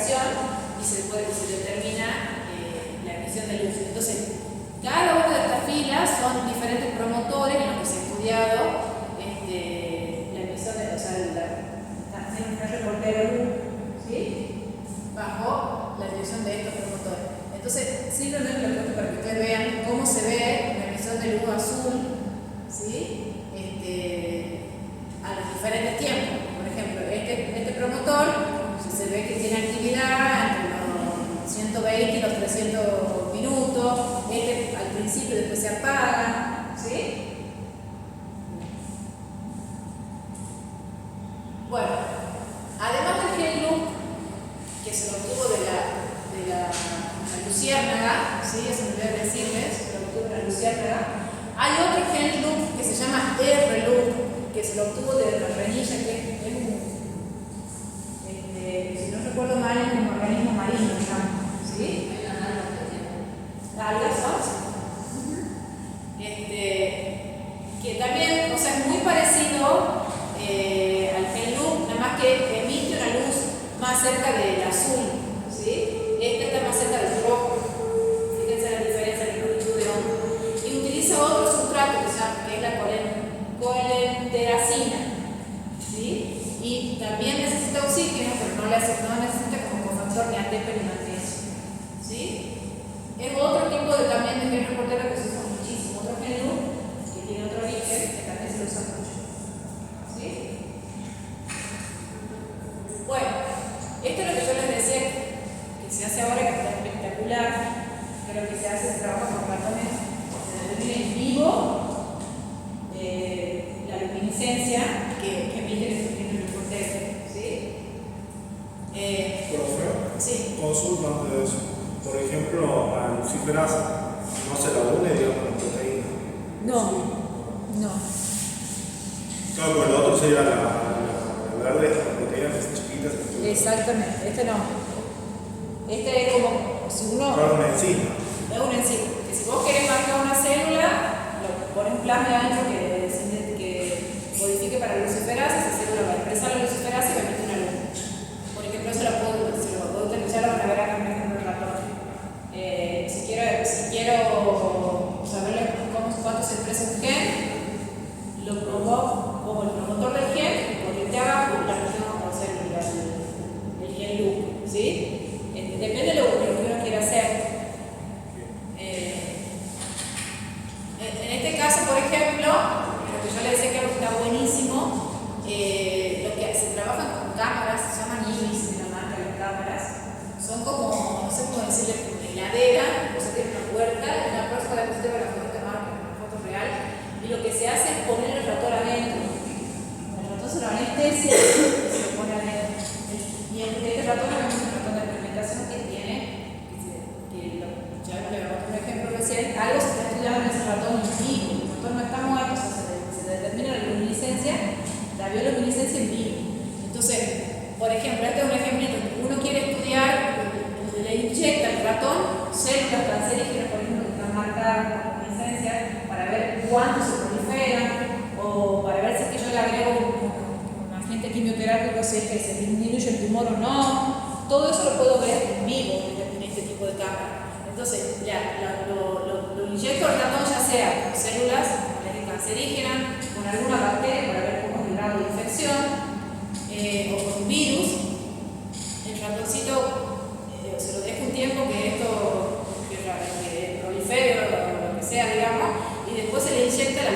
operación y se determina la emisión de luz. Entonces, cada una de estas filas son diferentes promotores en los que se ha estudiado la emisión de, o sea, están haciendo un reportero de luz, ¿sí? Bajo la emisión de estos promotores. Entonces, simplemente lo cuento para que ustedes vean cómo se ve la emisión de luz azul, ¿sí? A los diferentes tiempos. Por ejemplo, este promotor se ve que tiene actividad entre los 120 y los 300 minutos. Al principio, después se apaga, ¿sí? Bueno, además del gel look que se lo obtuvo de la luciérnaga, ¿sí? Eso me voy a decirles, se lo obtuvo de la luciérnaga. Hay otro gel look que se llama R-look, que se lo obtuvo de la renilla, que es un, si no recuerdo mal, es un organismo marino, ¿sí? Algas son. Que también, o sea, es muy parecido al gel look, nada más que emite una luz más cerca del azul, ¿sí? Este está más cerca del rojo. Fíjense la diferencia en el longitud de onda. Y utiliza otro sustrato que es la colenteracina, ¿sí? Y también necesita oxígeno, pero no necesita como cofactor ni ATP ni magnesio, ¿sí? Es otro tipo también de gel reportero que se usa muchísimo, otro gel look que tiene otro origen que también se lo usa mucho, ¿sí? Bueno, esto es lo que yo les decía que se hace ahora, que está espectacular, que lo que se hace es trabajar con ratones, se determina en vivo la luminiscencia que emite el reportero, ¿sí? Profe, Sí. consulta antes de eso. Por ejemplo, la luciferasa no se la une, digamos, la proteína. No. Claro, pues lo otro sería la verde, la proteína que es chiquita. Exactamente, este no. Este es como, si uno... Claro, una enzima. Es una enzima. Que si vos querés marcar una célula, lo pones un plasma adentro que codifique para la luciferasa, esa célula va a expresar la luciferasa y va a emitir una luz. Por ejemplo, se lo puedo utilizar, lo van a ver acá en el ratón. Si quiero saber cuánto se expresa un gen, lo pongo como el promotor del gen y ponerte abajo la región como célula, el gen loop, ¿sí? Depende de lo que uno quiera hacer. En este caso, por ejemplo, lo que yo le decía que está buenísimo, lo que se trabajan con cámaras, se llaman IBIS, de la marca de las cámaras, son como, no sé cómo decirle, una heladera, o sea, tiene una puerta, una puerta para que usted vea la foto de marca, una foto real, y lo que se hace es poner el ratón adentro. El ratón se lo anestesia y se lo pone adentro. Y este ratón es un ratón de experimentación que tiene, ya le voy a un ejemplo recién, algo se está estudiando en ese ratón en vivo. El ratón no está muerto, o sea, se determina la bioluminiscencia en vivo. Entonces, por ejemplo, este es un ejemplo que uno quiere estudiar, le inyecta al ratón células cancerígenas, por ejemplo, que están marcadas con luminiscencia, para ver cuánto se proliferan, o para ver si es que yo le agrego un agente quimioterápico, si es que se disminuye el tumor o no. Todo eso lo puedo ver en vivo en este tipo de cámara. Entonces, lo inyecto al ratón ya sea con células cancerígenas, con alguna bacteria para ver cómo es el grado de infección, o con un virus. El ratoncito se lo deja un tiempo que esto que prolifere o lo que sea, digamos, y después se le inyecta la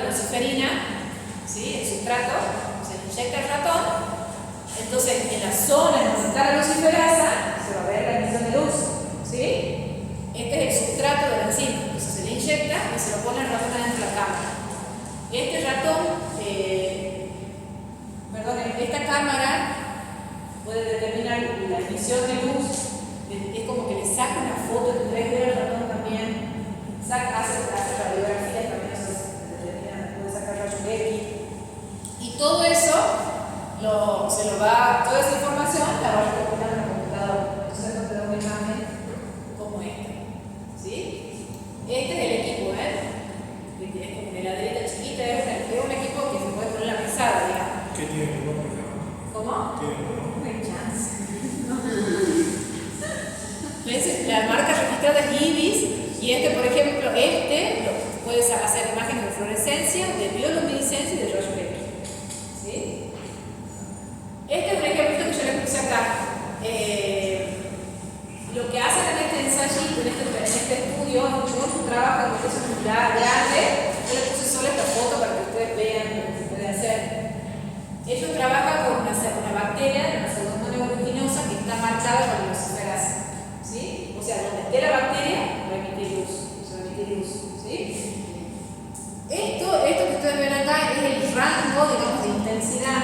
luciferina, ¿sí? El sustrato, se le inyecta el ratón. Entonces, en la zona en donde está la luciferasa se va a ver la emisión de luz, ¿sí? Este es el sustrato de la enzima. Entonces se le inyecta y se lo pone el ratón dentro de la cámara. Este ratón, esta cámara puede determinar la emisión de luz. Es como que le saca una foto en 3D al ratón también. Hace radiografías también, eso se determina, puede sacar rayos X. Y todo eso toda esa información la va a recopilar en la computadora. Entonces esto te da una imagen como esta, ¿sí? Este es el equipo, que es como una heladerita chiquita, es un equipo que se puede poner en la mesada, digamos. ¿Qué tiene un nombre? ¿Cómo? ¿Tiene un nombre? ¿Ves? La marca registrada es IBIS y por ejemplo, puedes hacer imágenes de fluorescencia, de bioluminiscencia y de rayos X. ¿Sí? Por ejemplo, que yo les puse acá. Lo que hacen en este ensayito, en este estudio, un trabajo con cosas grande. Yo les puse solo esta foto para que ustedes vean lo que se puede hacer. Ellos trabajan con una bacteria, una pseudomonas aeruginosa, que está marcada con luciferasa. ¿Sí? O sea, donde esté la bacteria, va a emitir luz. Se va a emitir luz. ¿Sí? Esto que ustedes ven acá es el rango, digamos, de intensidad,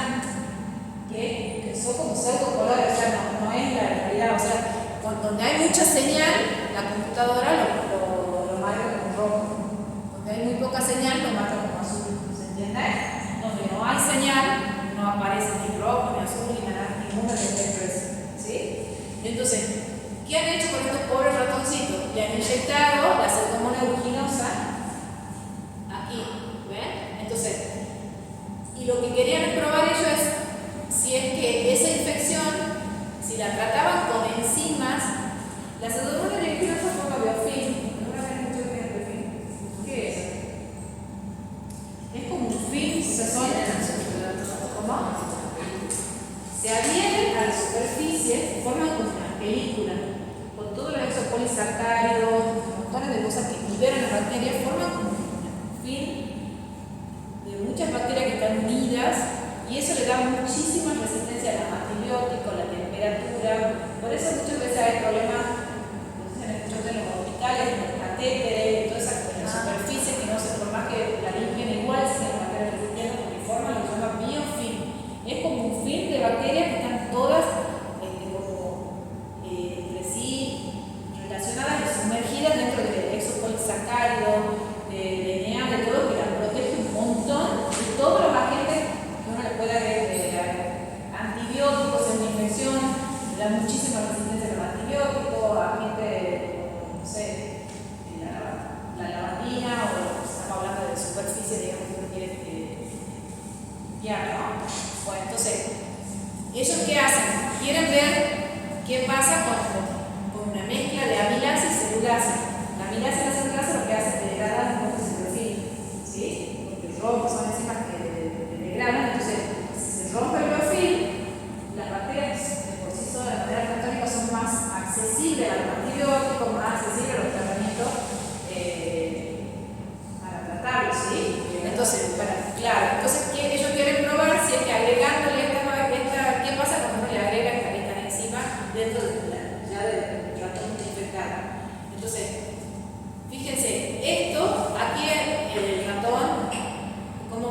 que son como pseudocolores, o sea, no es la realidad. O sea, donde hay mucha señal, la computadora lo marca como rojo. Donde hay muy poca señal, lo marca como azul. ¿Se entiende? Donde no hay señal, no aparece ni rojo, ni azul, ni naranja, ninguno de los espectros. ¿Sí? Entonces, ¿qué han hecho con estos pobres ratoncitos? Le han inyectado la pseudomonas aeruginosa aquí. ¿Ven? Entonces, y lo que querían probar ellos es si es que esa infección, si la trataban con enzimas, la pseudomonas aeruginosa forma biofilm. ¿Alguna vez han escuchado que es biofilm? ¿Qué es? Es como un film, ¿cómo? Se adhieren a la superficie, forman como una película, con todos los exopolisacáridos, montones de cosas que liberan las bacterias, forman como un film de muchas bacterias que están unidas, y eso le da muchísima resistencia a los antibióticos, la temperatura. Por eso muchas veces hay problemas, no sé si han escuchado en los hospitales, en los catéteres, todas esas superficies que no se, por más que la limpien igual, se van a resistiendo porque forman lo que se llama biofilm. Es como un film de bacterias que están todas entre sí relacionadas y sumergidas dentro de exopolisacáridos, de DNA, de todo, que las protege un montón de todos los agentes que uno le puede agregar. Antibióticos en una infección, le da muchísima resistencia a los antibióticos, agentes, no sé, la lavandina, o estamos hablando de superficie, digamos, que uno quiere limpiar, ¿no? Bueno, entonces, ¿ellos qué hacen? Quieren ver qué pasa con una mezcla de amilasa y celulasa. La amilasa y la celulasa lo que hace es degradar un poco el biofilm, ¿sí? Porque son enzimas que degradan, entonces, si se rompe el biofilm, las bacterias por sí solas, de manera platónica, son más accesibles a los antibióticos, más accesibles a los tratamientos para tratarlos, ¿sí? Entonces, ¿qué ellos quieren probar? Si es que agregándole ¿qué pasa cuando uno le agrega esta enzima dentro del ratón infectado? Entonces, fíjense, aquí el ratón, cómo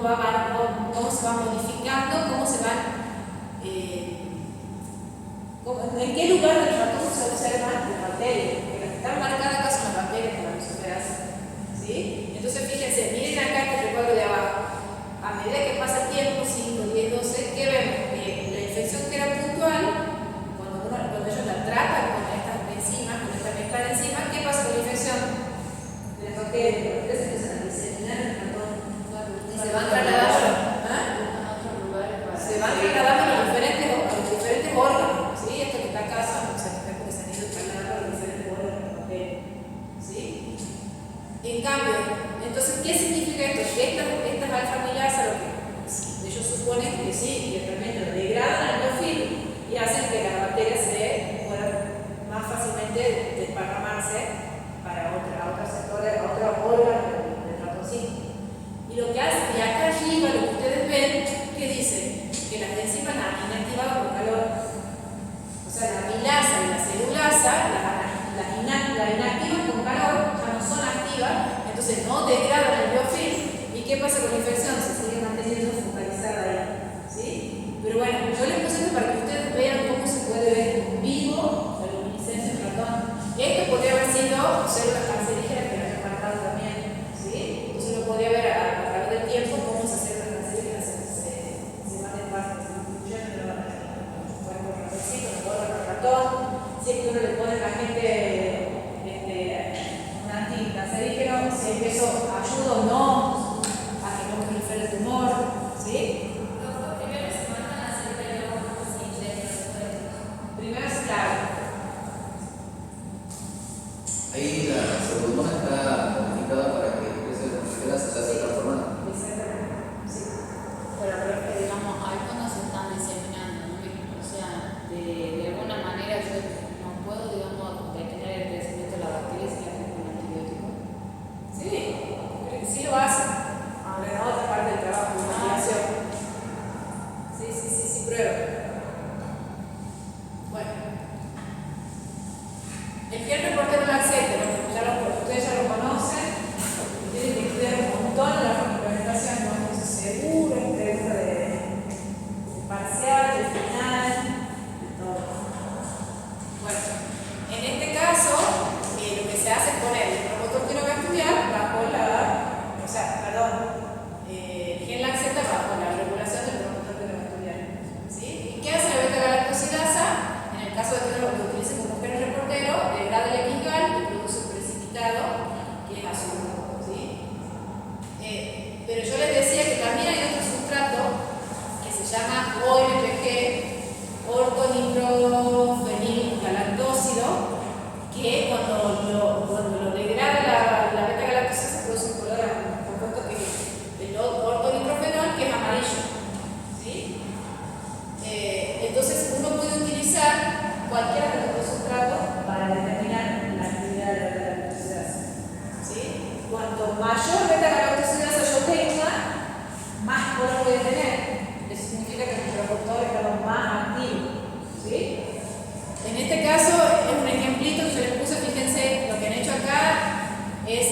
se va modificando, cómo se van, en qué lugar del ratón se observan las bacterias, porque las que están marcadas acá son las bacterias que van a superar. ¿Sí? Entonces, fíjense, miren acá este recuadro de abajo. A medida que pasa el tiempo, 5, 10, 12, ¿qué vemos? Que la infección que era puntual, cuando ellos la tratan con estas enzimas, con esta mezcla de enzimas, ¿qué pasa con la infección? Las bacterias se empiezan a diseminar en el ratón y se van trasladando a los diferentes órganos. ¿Sí? Esto que está acá son los efectos que se han ido trasladando a los diferentes órganos de la bacteria. ¿Sí? En cambio, entonces, ¿qué significa esto? Que estas alfa-amilasas, lo que ellos suponen que sí, que realmente degradan el biofilm y hacen que las bacterias se puedan más fácilmente desparramarse para otros sectores, a otros órganos del ratoncito. Y lo que hace, y acá arriba lo que ustedes ven, ¿qué dice? Que las enzimas las han inactivado por calor. O sea, la amilasa y la celulasa las inactivan con calor, ya no son activas, entonces no degradan el biofilm. ¿Y qué pasa con la infección? Se sigue manteniendo focalizada ahí. ¿Sí? Pero bueno, yo les puse esto para que ustedes vean cómo se puede ver en vivo la luminiscencia del ratón. Esto podría haber sido células cancerígenas que las han marcado también. ¿Sí? Entonces lo podría ver a través del tiempo cómo esas células cancerígenas se van en parte, se incluyen en el cuerpo del ratoncito, en el órgano del ratón. Si es que uno le pone a la gente un anticancerígeno, si eso ayuda o no a que no prolifere el tumor. ¿Sí? Primero es claro. Ahí la pseudomonas está modificada para que esa grasa ya se transforma. Exactamente. Sí. Pero digamos, ahí cuando se están diseminando, ¿no? O sea, de alguna manera yo no puedo, digamos, detener el crecimiento de la bacteria si la tengo un antibiótico. Sí, sí lo hace. Ahora en otra parte del trabajo, la inoculación. Sí, prueba. Bueno. El gel reportero laxante, ustedes ya lo conocen, tienen que estudiar un montón la implementación, ¿no? Entonces seguro, pregunta de parcial, de final, de todo. Bueno, en este caso, lo que se hace es poner el promotor que uno va a estudiar bajo el gel laxante bajo la regulación del promotor que uno va a estudiar. ¿Sí? ¿Y qué hace la beta-galactosidasa? En el caso de que uno lo utilice como gel reportero, degrada el X-gal y produce un precipitado que es azul. ¿Sí? Pero yo les decía que también hay otro sustrato que se llama ONPG, ortonitrophenilgalactósido, que cuando lo degrada la beta-galactosidasa produce un color compuesto que es el ortonitrofenol, que es amarillo. ¿Sí? Entonces uno puede utilizar cualquiera de los dos sustratos para determinar la actividad de la beta-galactosidasa. ¿Sí? Cuanto mayor beta-galactosidasa yo tenga, más color voy a tener. Eso significa que mi receptor está más activo. ¿Sí? En este caso es un ejemplito que yo les puse, fíjense, lo que han hecho acá es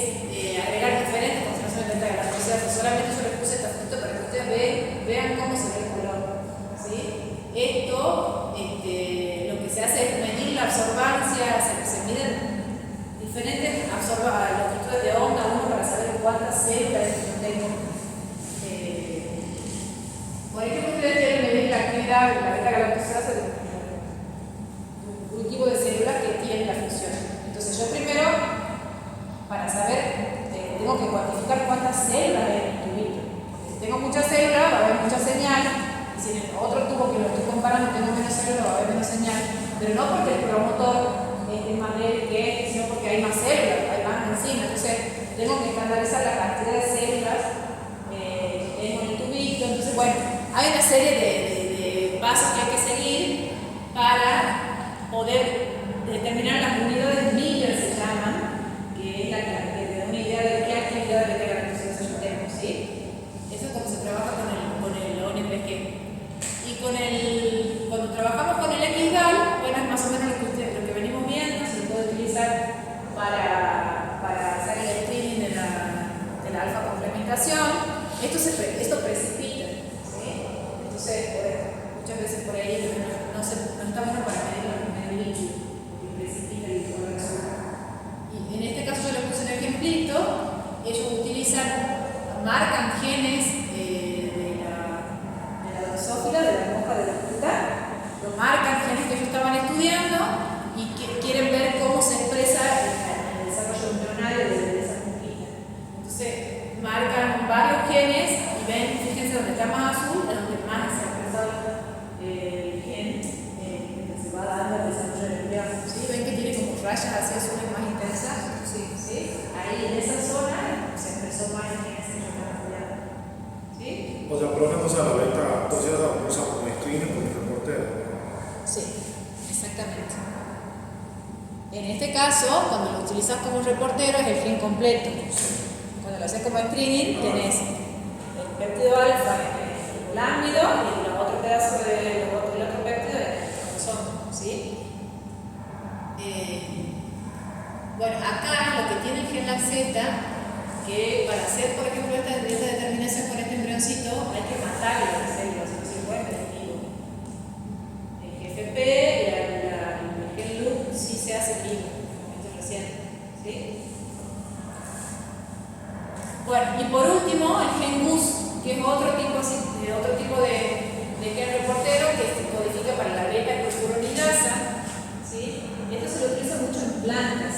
agregar diferentes concentraciones de beta-galactosidasa. Solamente yo les puse esta foto para que ustedes vean cómo se ve el color. ¿Sí? Esto, lo que se hace es medir la absorbancia, se miden diferentes longitudes de onda para saber cuántas células yo tengo. Por ejemplo, ustedes quieren medir la actividad de la beta-galactosidasa de un cultivo de células que tiene la función. Entonces yo primero, para saber, tengo que cuantificar cuántas células hay en el tubito. Si tengo muchas células, va a haber mucha señal. Y si en el otro tubo que lo estoy comparando tengo menos células, va a haber menos señal. Pero no porque el promotor es más débil que este, sino porque hay más células, hay más encima. Entonces tengo que estandarizar la cantidad de células en el tubito. Entonces, bueno, hay una serie de pasos que hay que seguir para poder determinar las unidades Miller, se llaman, que es la que te da una idea de qué actividad de beta-galactosidasa yo tengo. ¿Sí? Eso es como se trabaja con el ONPG. Y cuando trabajamos con el X-gal, bueno, es más o menos lo que venimos viendo, se puede utilizar para hacer el screening de la alfa complementación. Esto precipita. ¿Sí? Entonces, muchas veces por ahí no está bueno para medir el líquido, porque precipita el color azul. Y en este caso yo les puse un ejemplito, ellos marcan genes de la drosófila, de la hoja de la fruta, lo marcan genes que ellos estaban estudiando y que quieren ver cómo se expresa el desarrollo embrionario de esa conquista. Entonces, marcan varios genes y ven, fíjense donde está más azul, es donde más se ha expresado el gen que se va dando el desarrollo del embrión. ¿Sí? Ven que tiene como rayas así azules más intensas. Sí. Ahí en esa zona se expresó más el gen que yo estaba estudiando. ¿Sí? O sea, por ejemplo, la beta-galactosidasa la usamos como screening con el reportero. Sí, exactamente. En este caso, cuando lo utilizas como reportero, es el gen completo. Cuando lo haces como screening, tenés el péptido alfa, el lámido y el otro pedazo del otro péptido del cromosoma. ¿Sí? Bueno, acá lo que tiene el gen laxeta, que para hacer, por ejemplo, esta determinación con este embrioncito, hay que matarle a las células, no se puede tener vivo. El GFP y el gen LUC sí se hace vivo, esto es reciente. ¿Sí? Bueno, y por último, el gen GUS, que es otro tipo de gen reportero que se codifica para la beta-glucuronidasa. ¿Sí? Esto se lo utiliza mucho en plantas.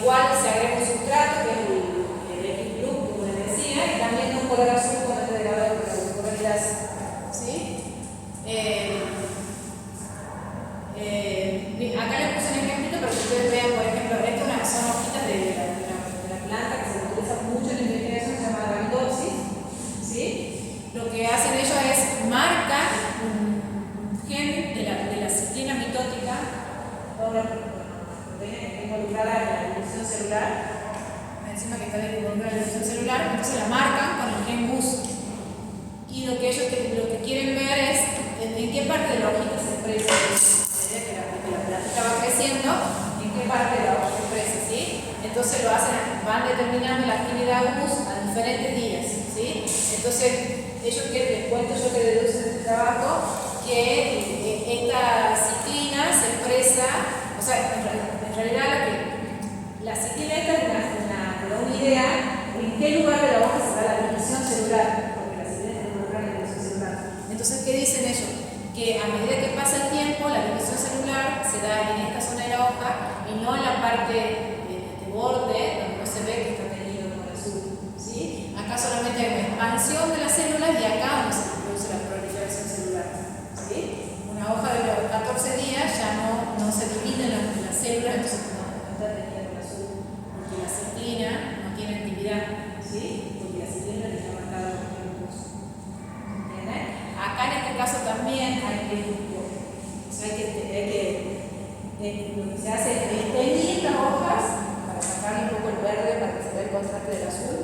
Igual se agrega un sustrato que es el X-Gluc, como les decía, y también un color azul cuando es degradado por la glucuronidasa. ¿Sí? celular, encima que está disponible la dirección celular, entonces la marcan con el gen bus. Y lo que ellos lo que quieren ver es en qué parte de la hojita se expresa, a medida que la plantita va creciendo, en qué parte de la hoja se expresa, ¿sí? Entonces lo hacen, van determinando la actividad bus a diferentes días, ¿sí? Entonces, ellos les cuento yo que deduce de este trabajo que esta ciclina se expresa, o sea, en realidad la ciclina esta es una idea en qué lugar de la hoja se da la división celular, porque la ciclina está involucrada en la división celular. Entonces, ¿qué dicen ellos? Que a medida que pasa el tiempo, la división celular se da en esta zona de la hoja y no en la parte de borde donde no se ve que está teñido con azul, ¿sí? Acá solamente hay una expansión de las células y acá donde se produce la proliferación celular, ¿sí? Una hoja de los 14 días ya no se dividen las células, entonces no está teñida con azul, porque la ciclina no tiene actividad, ¿sí? Porque la ciclina está marcada con tiempos. ¿Entienden? Acá en este caso también hay que lo que se hace es teñir las hojas para sacarle un poco el verde para que se vea el contraste del azul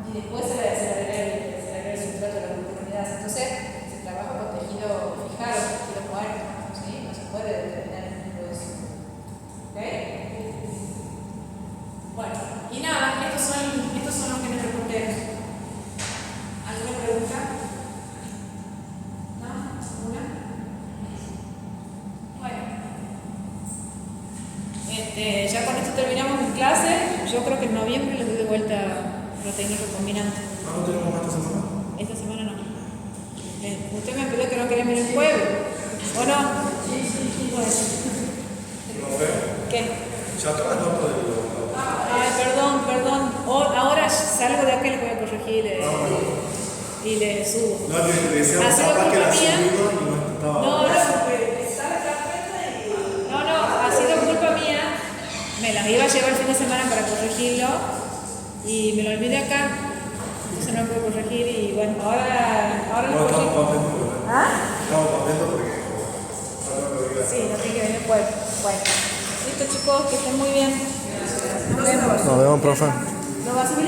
y después se le agrega el sustrato de las multiunidades. Entonces se trabaja con tejido fijado, tejido muerto, ¿sí? No se puede determinar el tipo de eso. ¿Ok? Bueno, y nada, estos son los genes reporteros. ¿Alguna pregunta? ¿No? ¿Una? Bueno. Ya con esto terminamos mi clase. Yo creo que en noviembre les doy de vuelta lo técnico combinante. ¿No tenemos esta semana? Esta semana no. Usted me pidió que no quería venir el jueves. ¿O no? Sí. Bueno. ¿Qué? Ya todas las notas del... Perdón. Ahora salgo de acá y les voy a corregir y le subo. No, te decía Ha sido papá que culpa la mía. subido y no estaba... No, ha sido culpa mía. Me las iba a llevar el fin de semana para corregirlo y me lo olvidé acá. Entonces no lo puedo corregir y bueno, ahora lo No, corrijo. estamos contentos. ¿Ah? Estamos contentos porque... Sí, no tiene que venir jueves. Bueno, listo chicos, que estén muy bien. Nos vemos. Nos vemos, profe. ¿Lo va a subir?